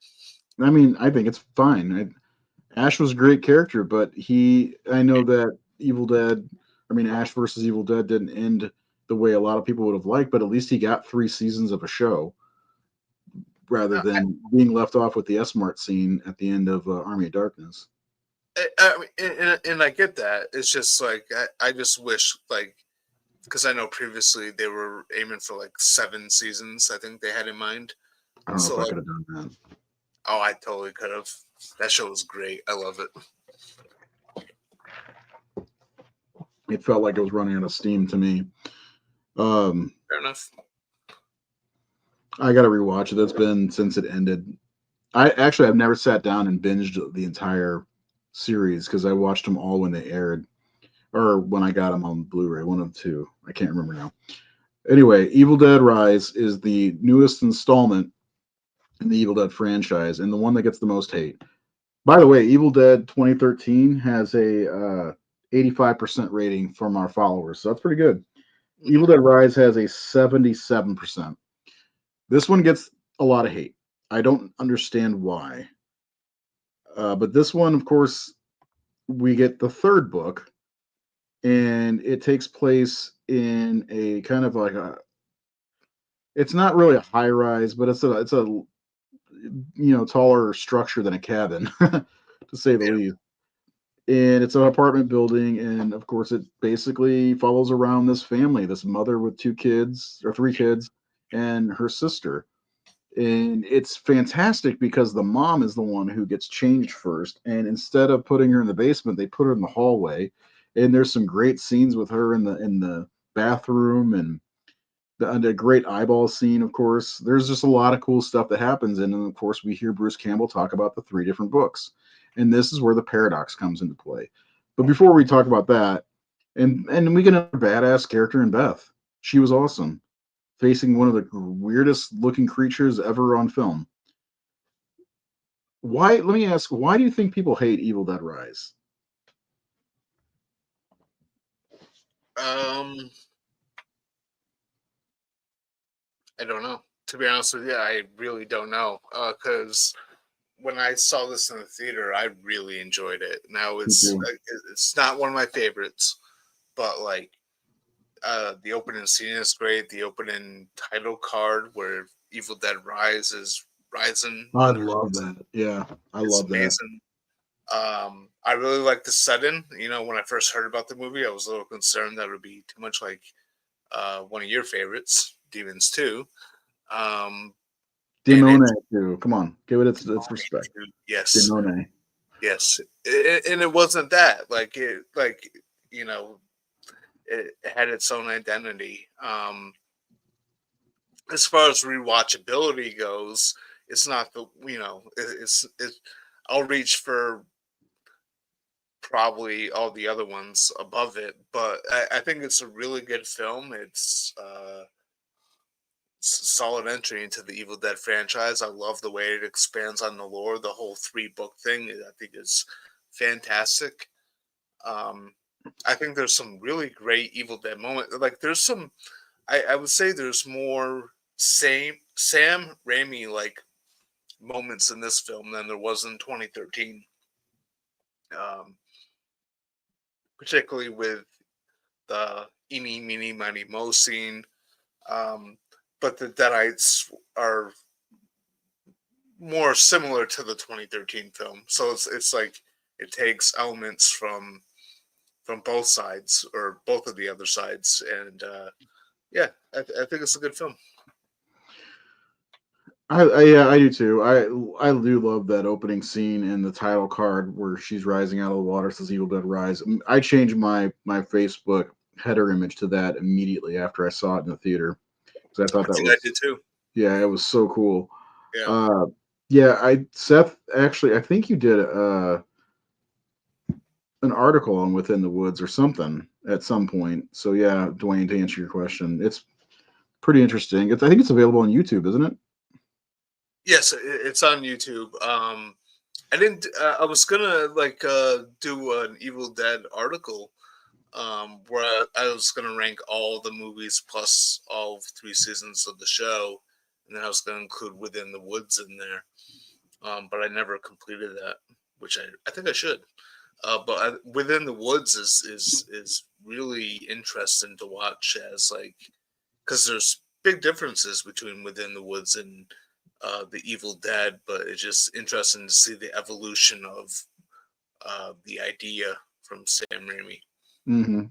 I mean, I think it's fine. Ash was a great character, but I know that Evil Dead, I mean, Ash versus Evil Dead didn't end the way a lot of people would have liked, but at least he got 3 seasons of a show rather uh, than being left off with the S Mart scene at the end of Army of Darkness. I mean, and I get that. It's just like I just wish, like, because I know previously they were aiming for like 7 seasons. I think they had in mind. I don't know So if I like, could have done that. oh, I totally could have. That show was great. I love it. It felt like it was running out of steam to me. Um, Fair enough. I got to rewatch it. It's been since it ended. I've never sat down and binged the entire series because I watched them all when they aired or when I got them on Blu-ray, one of the two. I can't remember now. Anyway, Evil Dead Rise is the newest installment in the Evil Dead franchise and the one that gets the most hate. By the way, Evil Dead 2013 has a 85% rating from our followers, so that's pretty good. Hmm. Evil Dead Rise has a 77%. This one gets a lot of hate. I don't understand why. But this one, of course, we get the third book, and it takes place in a kind of like a. It's not really a high rise, but it's a taller structure than a cabin, to say the Yeah. least. And it's an apartment building, and of course, it basically follows around this family, this mother with two kids or three kids, and her sister. And it's fantastic because the mom is the one who gets changed first, and instead of putting her in the basement, they put her in the hallway. And there's some great scenes with her in the bathroom, and a great eyeball scene. Of course, there's just a lot of cool stuff that happens, and then of course we hear Bruce Campbell talk about the three different books, and this is where the paradox comes into play. But before we talk about that, and we get a badass character in Beth. She was awesome, facing one of the weirdest looking creatures ever on film. Why? Let me ask. Why do you think people hate Evil Dead Rise? Um, I don't know. To be honest with you, I really don't know. Because when I saw this in the theater, I really enjoyed it. Now Me too. it's not one of my favorites, but like the opening scene is great. The opening title card where Evil Dead Rise is rising I in the love that. Yeah, I it's love that. amazing. I really like the setting. When I first heard about the movie, I was a little concerned that it would be too much like one of your favorites, Demons 2. Um, and Demone it's too. Come on, give it its respect. yes, Demone. yes, and it wasn't that you know it had its own identity. As far as rewatchability goes, it's not the I'll reach for probably all the other ones above it, but I think it's a really good film. It's solid entry into the Evil Dead franchise. I love the way it expands on the lore. The whole three-book thing, I think, is fantastic. Um, I think there's some really great Evil Dead moments. Like there's some, I would say there's more same Sam Raimi like moments in this film than there was in 2013. Um, Particularly with the eeny, meeny, miny, mo scene. Um, but the Deadites are more similar to the 2013 film. So it's like it takes elements from both sides or both of the other sides, and yeah, I think it's a good film. Yeah, I do too. I do love that opening scene in the title card where she's rising out of the water. Says Evil Dead Rise. I changed my Facebook header image to that immediately after I saw it in the theater because I thought I that think I was, did too. yeah, it was so cool. Yeah. Uh, yeah, I Seth actually I think you did an article on Within the Woods or something at some point. So yeah, Dwayne, to answer your question, it's pretty interesting. I think it's available on YouTube, isn't it? Yes, it's on YouTube. I didn't. I was gonna do an Evil Dead article where I was gonna rank all the movies plus all three seasons of the show, and then I was gonna include Within the Woods in there. But I never completed that, which I think I should. Within the Woods is really interesting to watch as like because there's big differences between Within the Woods and the Evil Dead, but it's just interesting to see the evolution of the idea from Sam Raimi. Mm-hmm.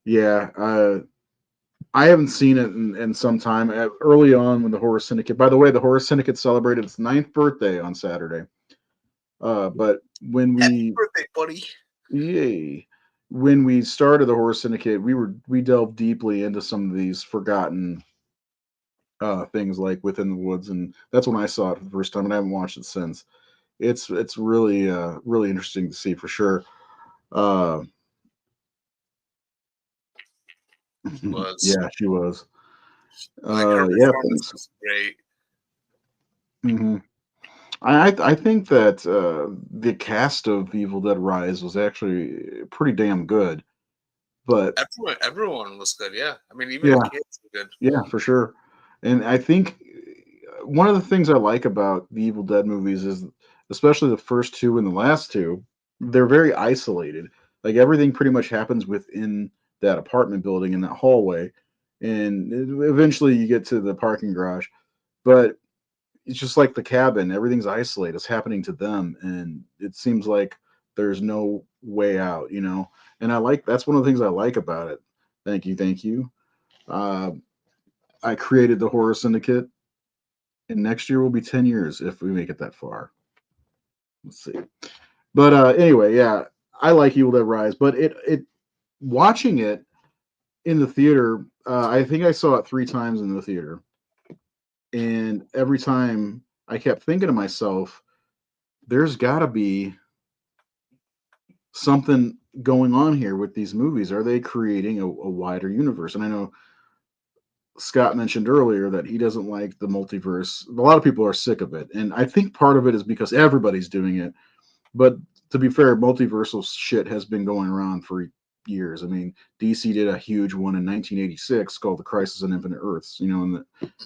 Yeah, I haven't seen it in some time. Early on, when the Horror Syndicate, by the way, the Horror Syndicate celebrated its ninth birthday on Saturday. But when Happy we, birthday, buddy! yay, when we started the Horror Syndicate, we delved deeply into some of these forgotten things like Within the Woods, and that's when I saw it for the first time, and I haven't watched it since. It's really really interesting to see for sure. Uh, She was yeah, she was. like her Yeah, performance thanks. was great. hmm I think that the cast of Evil Dead Rise was actually pretty damn good, but Everyone was good. Yeah, I mean, even the yeah, kids were good. yeah, for sure. And I think one of the things I like about the Evil Dead movies is, especially the first two and the last two, they're very isolated. Like everything pretty much happens within that apartment building in that hallway, and eventually you get to the parking garage. But it's just like the cabin; everything's isolated. It's happening to them, and it seems like there's no way out. And I like that's one of the things I like about it. Thank you, thank you. Uh, I created the Horror Syndicate, and next year will be 10 years if we make it that far. Let's see. But anyway, yeah, I like Evil Dead Rise, but it watching it in the theater, I think I saw it 3 times in the theater, and every time I kept thinking to myself, there's got to be something going on here with these movies. Are they creating a wider universe? And I know Scott mentioned earlier that he doesn't like the multiverse. A lot of people are sick of it, and I think part of it is because everybody's doing it. But to be fair, multiversal shit has been going around for years. I mean, DC did a huge one in 1986 called The Crisis on Infinite Earths.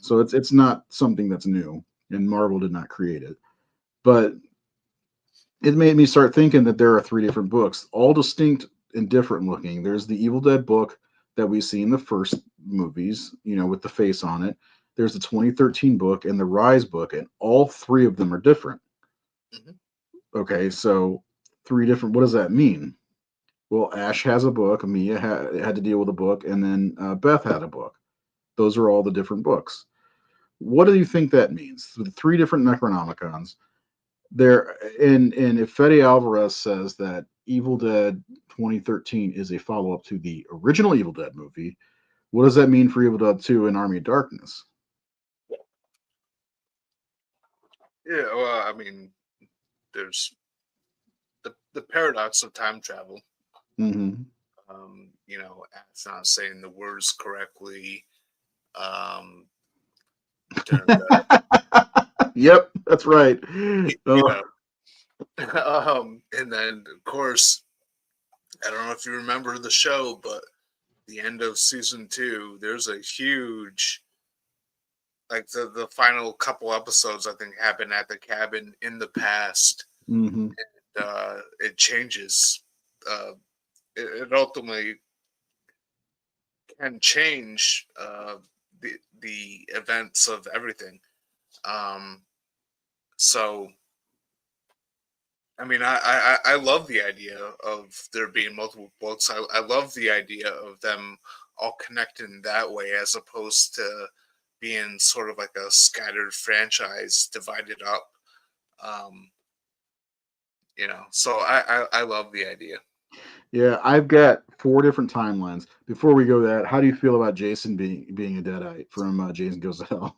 So it's not something that's new, and Marvel did not create it. But it made me start thinking that there are 3 different books, all distinct and different looking. There's the Evil Dead book that we see in the first movies, with the face on it. There's the 2013 book and the Rise book, and all 3 of them are different. Hmm. Okay, so 3 different. What does that mean? Well, Ash has a book, Mia had to deal with a book, and then Beth had a book. Those are all the different books. What do you think that means? The 3 different Necronomicons. There, and if Fede Alvarez says that Evil Dead 2013 is a follow up to the original Evil Dead movie, what does that mean for Evil Dead 2 and Army of Darkness? Yeah, well, I mean, there's the paradox of time travel. hmm It's not saying the words correctly. Um, during the Yep, that's right. you Oh, know, and then of course, I don't know if you remember the show, but the end of season two, there's a huge like the final couple episodes I think happen at the cabin in the past. hmm It changes. Uh, it ultimately can change the events of everything. Um, so I mean, I love the idea of there being multiple books. I love the idea of them all connecting that way, as opposed to being sort of like a scattered franchise divided up. Um, so I love the idea. Yeah, I've got 4 different timelines. Before we go that, how do you feel about Jason being a deadite from Jason Goes to Hell?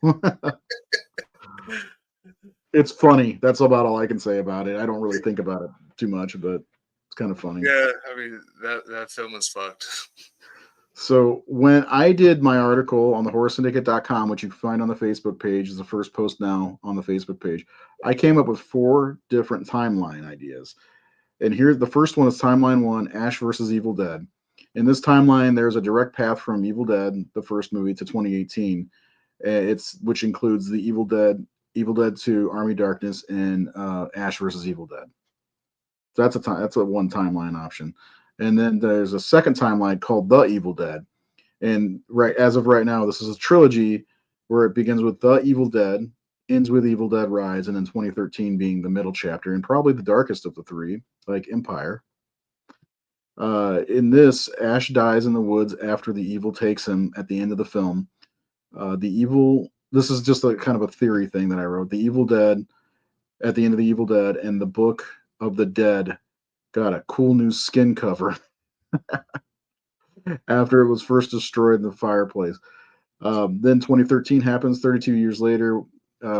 It's funny. That's about all I can say about it. I don't really think about it too much, but it's kind of funny. Yeah, I mean that film is fucked. So when I did my article on the horrorsyndicate.com, which you can find on the Facebook page, is the first post now on the Facebook page, I came up with 4 different timeline ideas. And here, the first one is timeline 1, Ash versus Evil Dead. In this timeline, there's a direct path from Evil Dead, the first movie, to 2018. It's which includes the Evil Dead 2, Army Darkness, and Ash versus Evil Dead. So that's a time. That's a one timeline option. And then there's a second timeline called The Evil Dead. And right as of right now, this is a trilogy where it begins with The Evil Dead, ends with Evil Dead Rise, and then 2013 being the middle chapter and probably the darkest of the 3, like Empire. In this, Ash dies in the woods after the evil takes him at the end of the film. The evil. This is just a kind of a theory thing that I wrote. The Evil Dead at the end of the Evil Dead and the Book of the Dead got a cool new skin cover. after it was first destroyed in the fireplace. Then 2013 happens. 32 years later,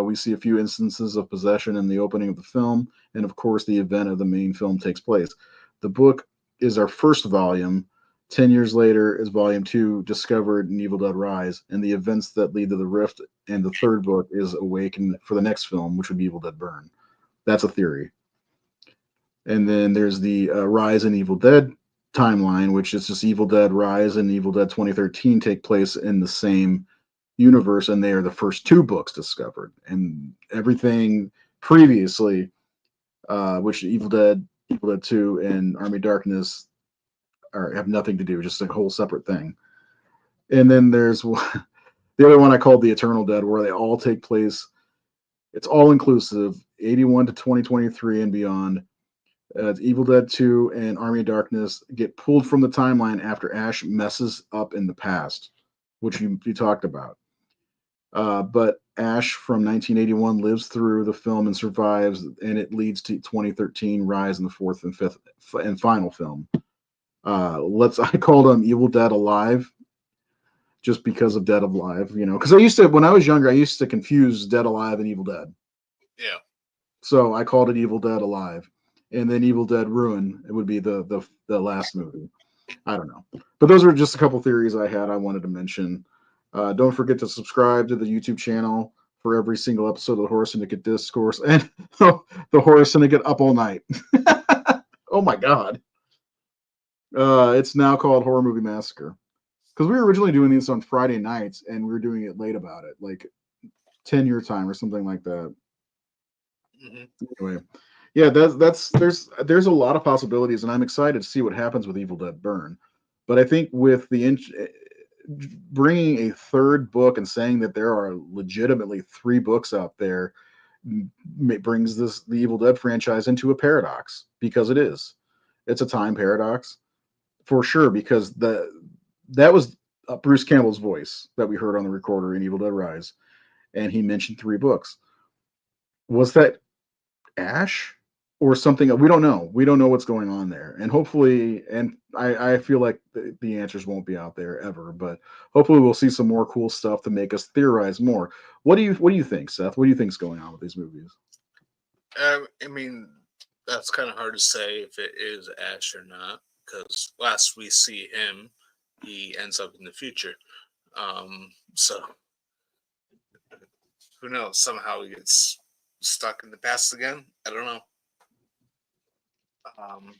we see a few instances of possession in the opening of the film, and of course, the event of the main film takes place. The book is our first volume. 10 years later is volume two, discovered in Evil Dead Rise, and the events that lead to the rift. And the third book is Awakened for the next film, which would be Evil Dead Burn. That's a theory. And then there's the Rise and Evil Dead timeline, which is just Evil Dead Rise and Evil Dead 2013 take place in the same universe, and they are the first two books discovered. And everything previously, which Evil Dead 2, and Army of Darkness have nothing to do, just a whole separate thing. And then there's the other one I called the Eternal Dead, where they all take place. It's all inclusive, 81 to 2023 and beyond. Evil Dead 2 and Army of Darkness get pulled from the timeline after Ash messes up in the past, which you talked about. But Ash from 1981 lives through the film and survives, and it leads to 2013 Rise in the fourth and fifth and final film. I called them Evil Dead Alive just because of Dead Alive, because I used to, when I was younger, I used to confuse Dead Alive and Evil Dead. Yeah. So I called it Evil Dead Alive, and then Evil Dead Ruin. It would be the last movie. I don't know, but those are just a couple theories I had. I wanted to mention. Don't forget to subscribe to the YouTube channel for every single episode of the Horror Syndicate Discourse and the Horror Syndicate Up All Night. Oh my God! It's now called Horror Movie Massacre because we were originally doing these on Friday nights and we were doing it late about it, like 10 your time or something like that. Anyway, yeah, that's there's a lot of possibilities, and I'm excited to see what happens with Evil Dead Burn. But I think with bringing a third book and saying that there are legitimately three books out there brings the Evil Dead franchise into a paradox, because it is. It's a time paradox for sure, because that was Bruce Campbell's voice that we heard on the recorder in Evil Dead Rise, and he mentioned three books. Was that Ash or something? We don't know. We don't know what's going on there. And hopefully, and I feel like the answers won't be out there ever, but hopefully we'll see some more cool stuff to make us theorize more. What do you think, Seth? What do you think's going on with these movies? I mean, that's kind of hard to say if it is Ash or not, because last we see him, he ends up in the future. So who knows? Somehow he gets stuck in the past again. I don't know. Um,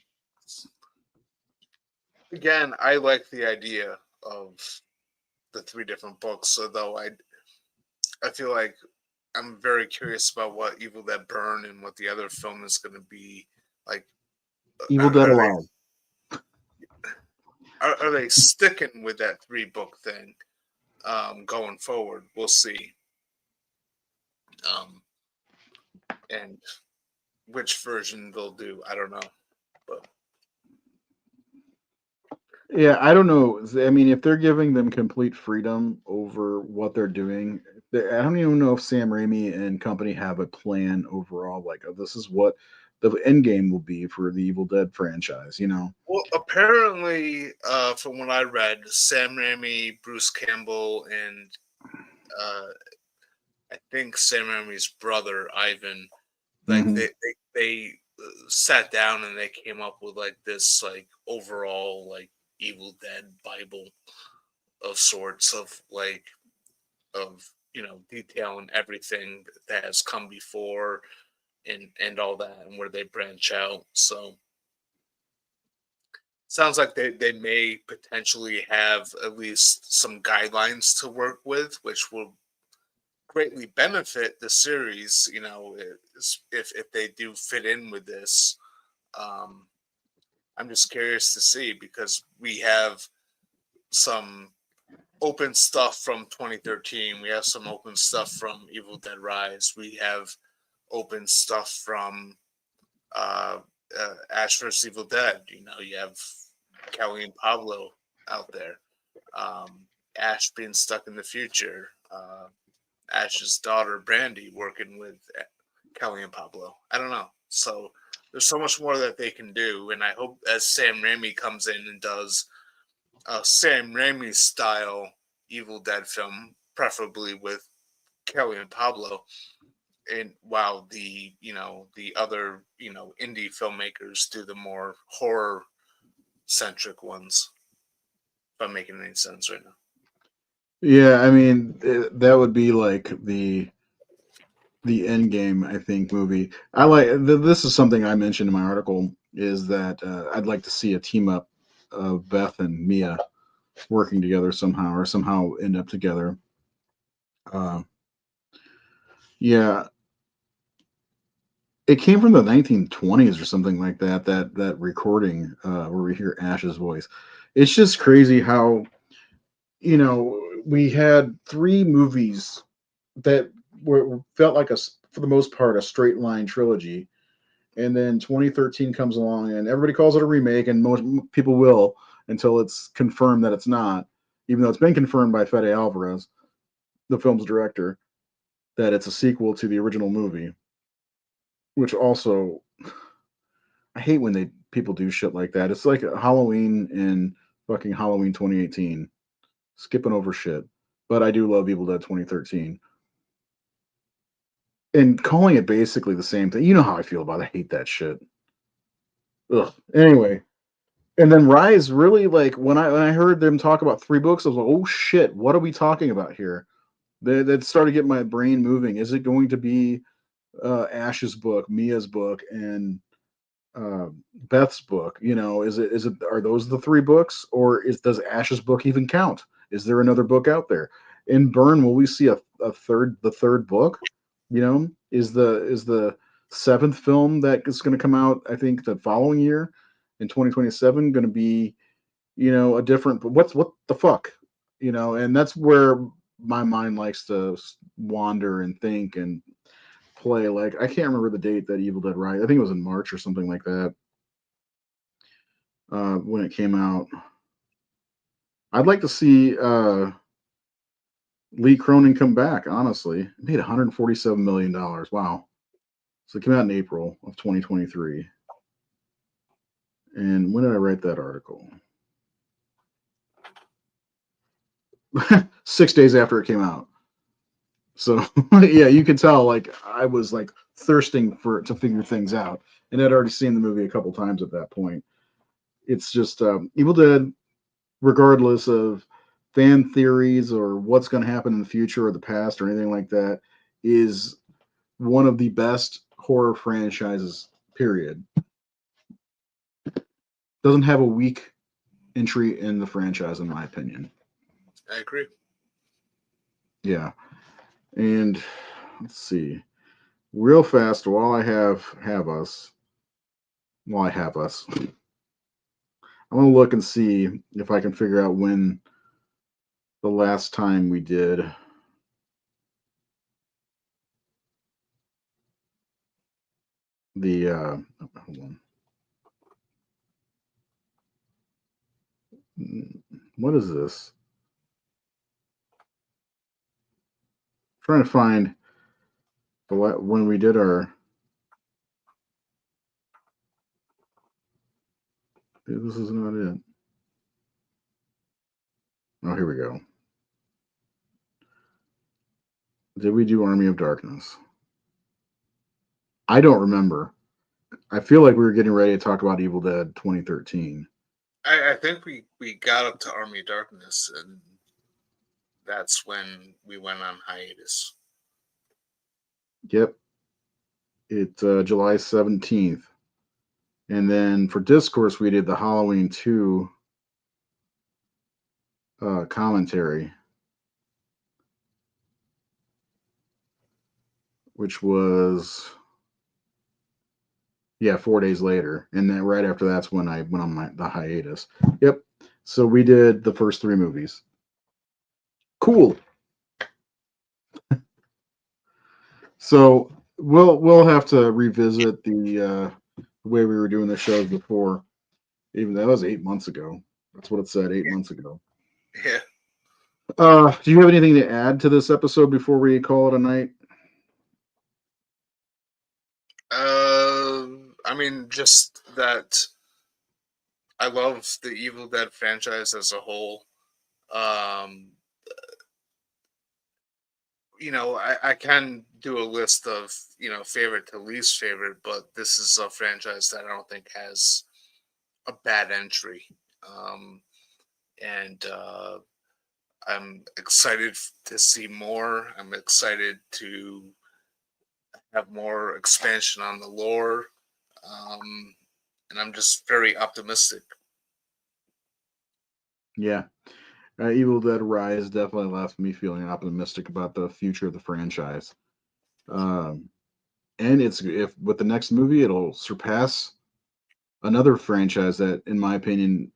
Again, I like the idea of the three different books, although I feel like I'm very curious about what Evil Dead Burn and what the other film is going to be like. Evil Are, Dead are Alive. they are they sticking with that three book thing going forward? We'll see. Um, and which version they'll do, I don't know. But Yeah, I don't know. I mean, if they're giving them complete freedom over what they're doing, I don't even know if Sam Raimi and company have a plan overall. Like, oh, this is what the end game will be for the Evil Dead franchise. well, apparently, from what I read, Sam Raimi, Bruce Campbell, and uh, I think Sam Raimi's brother Ivan, like Hmm. they sat down and they came up with like this like overall like Evil Dead Bible of sorts of like of detailing everything that has come before and all that and where they branch out. So sounds like they may potentially have at least some guidelines to work with, which will greatly benefit the series. If they do fit in with this. Um, I'm just curious to see because we have some open stuff from 2013. We have some open stuff from Evil Dead Rise. We have open stuff from uh, Ash vs Evil Dead. You have Kelly and Pablo out there. Um, Ash being stuck in the future. Ash's daughter Brandy working with Kelly and Pablo. I don't know. So there's so much more that they can do, and I hope as Sam Raimi comes in and does a Sam Raimi style Evil Dead film, preferably with Kelly and Pablo, and while the other indie filmmakers do the more horror centric ones. If I'm making any sense right now. Yeah, I mean that would be like the end game, I think, movie. I like this is something I mentioned in my article is that I'd like to see a team up of Beth and Mia working together somehow or somehow end up together. Uh, yeah, it came from the 1920s or something like that. That recording where we hear Ash's voice. It's just crazy how we had three movies that felt like for the most part a straight line trilogy, and then 2013 comes along and everybody calls it a remake, and most people will until it's confirmed that it's not, even though it's been confirmed by Fede Alvarez, the film's director, that it's a sequel to the original movie, which also I hate when they people do shit like that. It's like Halloween in fucking Halloween 2018, skipping over shit. But I do love Evil Dead 2013 and calling it basically the same thing. You know how I feel about it. I hate that shit. Ugh. Anyway, and then Rise really like when I heard them talk about three books, I was like, oh shit, what are we talking about here? That started getting my brain moving. Is it going to be Ash's book, Mia's book, and uh, Beth's book? Is it are those the three books, or does Ash's book even count? Is there another book out there? In Burn, will we see the third book? Is the seventh film that is going to come out? I think the following year, in 2027, going to be a different. What the fuck? And that's where my mind likes to wander and think and play. Like I can't remember the date that Evil Dead Rise. I think it was in March or something like that when it came out. I'd like to see Lee Cronin come back. Honestly, it made 147 million dollars. Wow. So it came out in April of 2023. And when did I write that article? 6 days after it came out. So yeah, you can tell like I was like thirsting to figure things out, and I'd already seen the movie a couple times at that point. It's just Evil Dead, regardless of fan theories or what's going to happen in the future or the past or anything like that, is one of the best horror franchises. Period. Doesn't have a weak entry in the franchise, in my opinion. I agree. Yeah, and let's see, real fast while I have us. I'm gonna look and see if I can figure out when the last time we did the hold on. What is this? Trying to find when we did our. This is not it. Oh, here we go. Did we do Army of Darkness? I don't remember. I feel like we were getting ready to talk about Evil Dead 2013. I think we got up to Army of Darkness, and that's when we went on hiatus. Yep, it's July 17th. And then for Discourse, we did the Halloween 2 commentary, which was, yeah, 4 days later. And then right after that's when I went on the hiatus. Yep. So we did the first three movies. Cool. So we'll have to revisit the way we were doing the shows before. Even that was 8 months ago. That's what it said 8 months ago. Yeah. Do you have anything to add to this episode before we call it a night? I mean, just that I love the Evil Dead franchise as a whole. Um, I can do a list of, favorite to least favorite, but this is a franchise that I don't think has a bad entry. Um, and I'm excited to see more. I'm excited to have more expansion on the lore. Um, and I'm just very optimistic. Yeah. Evil Dead Rise definitely left me feeling optimistic about the future of the franchise. Um, and it's if with the next movie, it'll surpass another franchise that, in my opinion,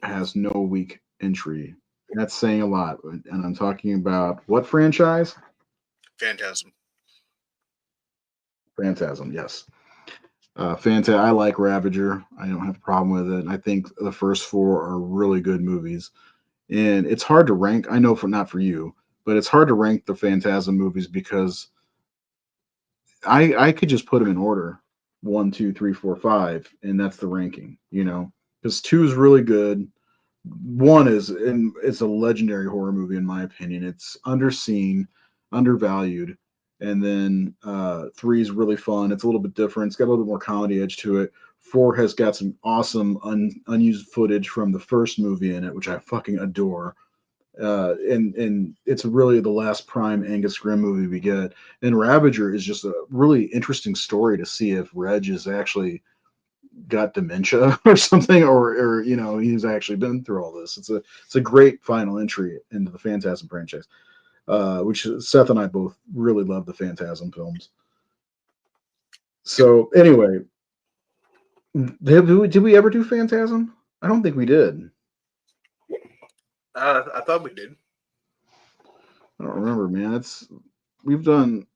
has no weak entry. That's saying a lot. And I'm talking about what franchise? Phantasm. Phantasm, yes. I like Ravager. I don't have a problem with it. I think the first four are really good movies. And it's hard to rank. I know for not for you, but it's hard to rank the Phantasm movies because I could just put them in order, 1, 2, 3, 4, 5, and that's the ranking. Because two is really good. One is, and it's a legendary horror movie in my opinion. It's underseen, undervalued, and then three is really fun. It's a little bit different. It's got a little bit more comedy edge to it. Four has got some awesome unused footage from the first movie in it, which I fucking adore. And it's really the last prime Angus Grimm movie we get. And Ravager is just a really interesting story to see if Reg is actually got dementia or something, or he's actually been through all this. It's a great final entry into the Phantasm franchise, which Seth and I both really love the Phantasm films. Yep. So anyway, did we ever do Phantasm? I don't think we did. I thought we did. I don't remember, man. We've done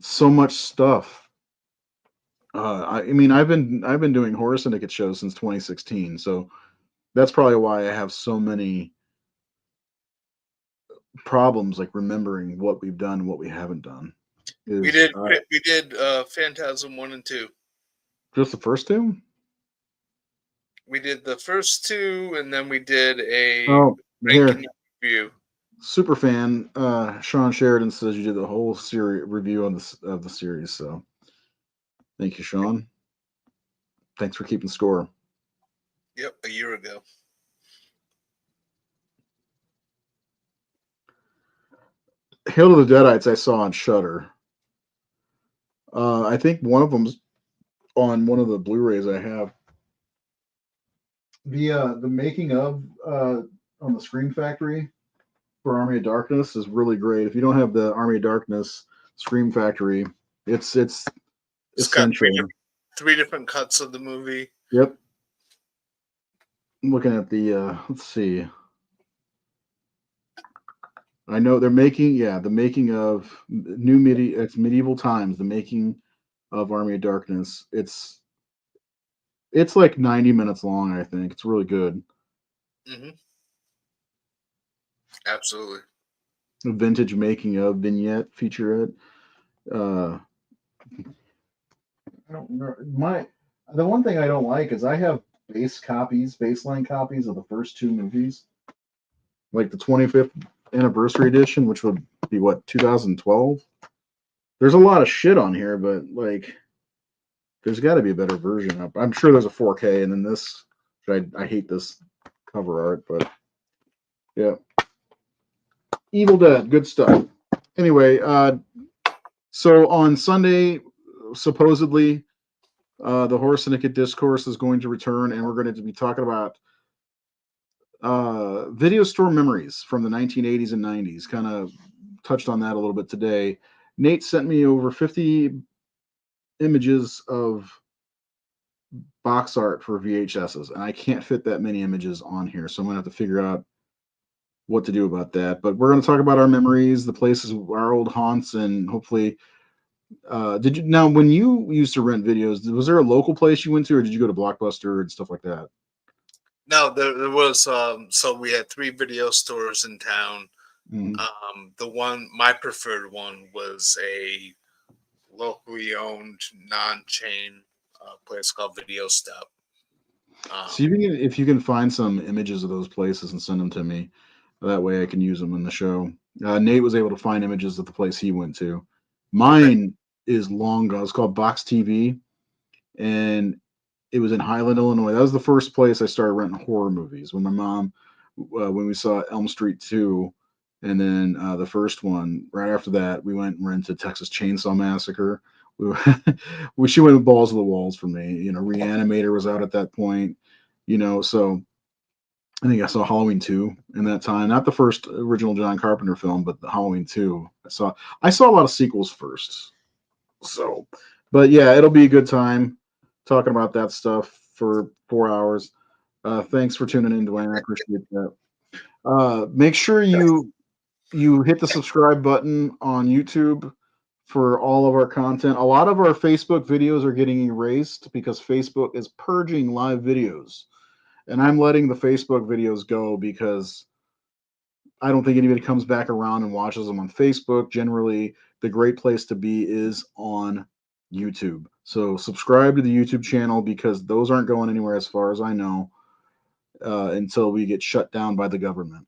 so much stuff. I mean, I've been doing Horror Syndicate shows since 2016, so that's probably why I have so many problems like remembering what we've done and what we haven't done. We Is did. We did Phantasm 1 and 2. just the first two? We did the first two, and then we did a Oh, here, ranking review. super fan. Sean Sheridan says you did the whole series review on of the series. So thank you, Sean. Thanks for keeping score. Yep, a year ago. Hail to the Deadites I saw on Shutter. I think one of them's on one of the Blu-rays I have. The making of on the Scream Factory for Army of Darkness is really great. If you don't have the Army of Darkness Scream Factory, it's It's got essential. three different cuts of the movie. Yep. I'm looking at the let's see. I know they're making the making of it's medieval times, the making of Army of Darkness. It's like 90 minutes long, I think. It's really good. Hmm. Absolutely. A vintage making of vignette featurette. Uh I don't know. The one thing I don't like is I have baseline copies of the first two movies, like the 25th anniversary edition, which would be what 2012. There's a lot of shit on here, but like, there's got to be a better version. I'm sure there's a 4K, and then this. I hate this cover art, but yeah, Evil Dead, good stuff. Anyway, so on Sunday, supposedly the Horror Syndicate Discourse is going to return, and we're going to be talking about video store memories from the 1980s and 90s. Kind of touched on that a little bit today. Nate sent me over 50 images of box art for VHSs, and I can't fit that many images on here, so I'm gonna have to figure out what to do about that. But we're gonna talk about our memories, the places, our old haunts, and hopefully did you now when you used to rent videos, was there a local place you went to, or did you go to Blockbuster and stuff like that? No, there was. So we had three video stores in town. Mm-hmm. My preferred one was a locally owned, non-chain place called Video Step. See if you can find some images of those places and send them to me. That way I can use them in the show. Nate was able to find images of the place he went to. Mine is long gone. It's called Box TV, and it was in Highland, Illinois. That was the first place I started renting horror movies. When my mom, when we saw Elm Street 2, and then the first one, right after that, we went and rented Texas Chainsaw Massacre. She went with balls to the walls for me. Reanimator was out at that point. So I think I saw Halloween 2 in that time. Not the first original John Carpenter film, but the Halloween 2. I saw a lot of sequels first. So, but yeah, it'll be a good time talking about that stuff for 4 hours. Thanks for tuning in, Dwayne. I appreciate that. Make sure you hit the subscribe button on YouTube for all of our content. A lot of our Facebook videos are getting erased because Facebook is purging live videos. And I'm letting the Facebook videos go because I don't think anybody comes back around and watches them on Facebook. Generally, the great place to be is on YouTube. So subscribe to the YouTube channel because those aren't going anywhere as far as I know until we get shut down by the government.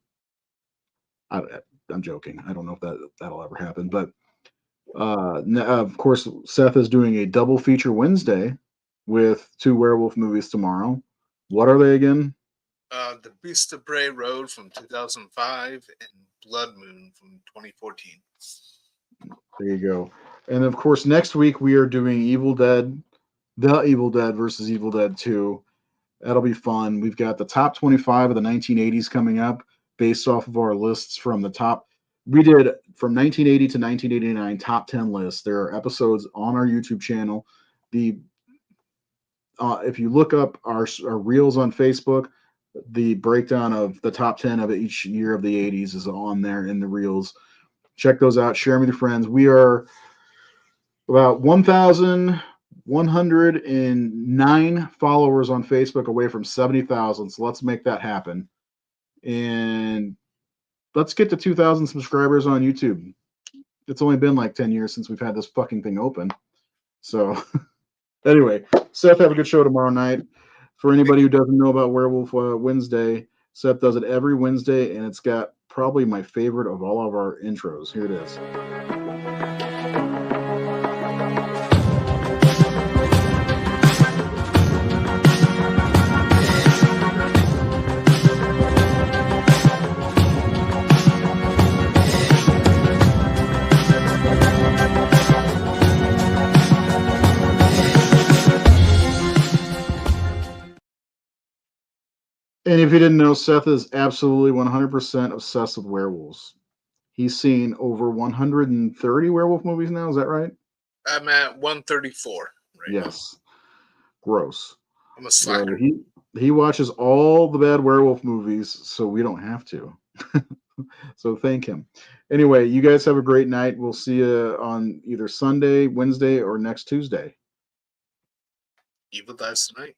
I'm joking. I don't know if that'll ever happen. But of course, Seth is doing a double feature Wednesday with 2 werewolf movies tomorrow. What are they again? The Beast of Bray Road from 2005 and Blood Moon from 2014. There you go. And of course, next week we are doing The Evil Dead versus Evil Dead 2. That'll be fun. We've got the top 25 of the 1980s coming up based off of our lists from the top. We did from 1980 to 1989 top 10 lists. There are episodes on our YouTube channel. If you look up our reels on Facebook, the breakdown of the top 10 of each year of the 80s is on there in the reels. Check those out. Share them with your friends. We are about 1,109 followers on Facebook away from 70,000. So let's make that happen. And let's get to 2,000 subscribers on YouTube. It's only been like 10 years since we've had this fucking thing open. So anyway, Seth, have a good show tomorrow night. For anybody who doesn't know about Werewolf Wednesday, Seth does it every Wednesday, and it's got probably my favorite of all of our intros. Here it is. And if you didn't know, Seth is absolutely 100% obsessed with werewolves. He's seen over 130 werewolf movies now. Is that right? I'm at 134 right Yes. Gross. now. I'm a slacker. He watches all the bad werewolf movies, so we don't have to. So thank him. Anyway, you guys have a great night. We'll see you on either Sunday, Wednesday, or next Tuesday. Evil dies tonight.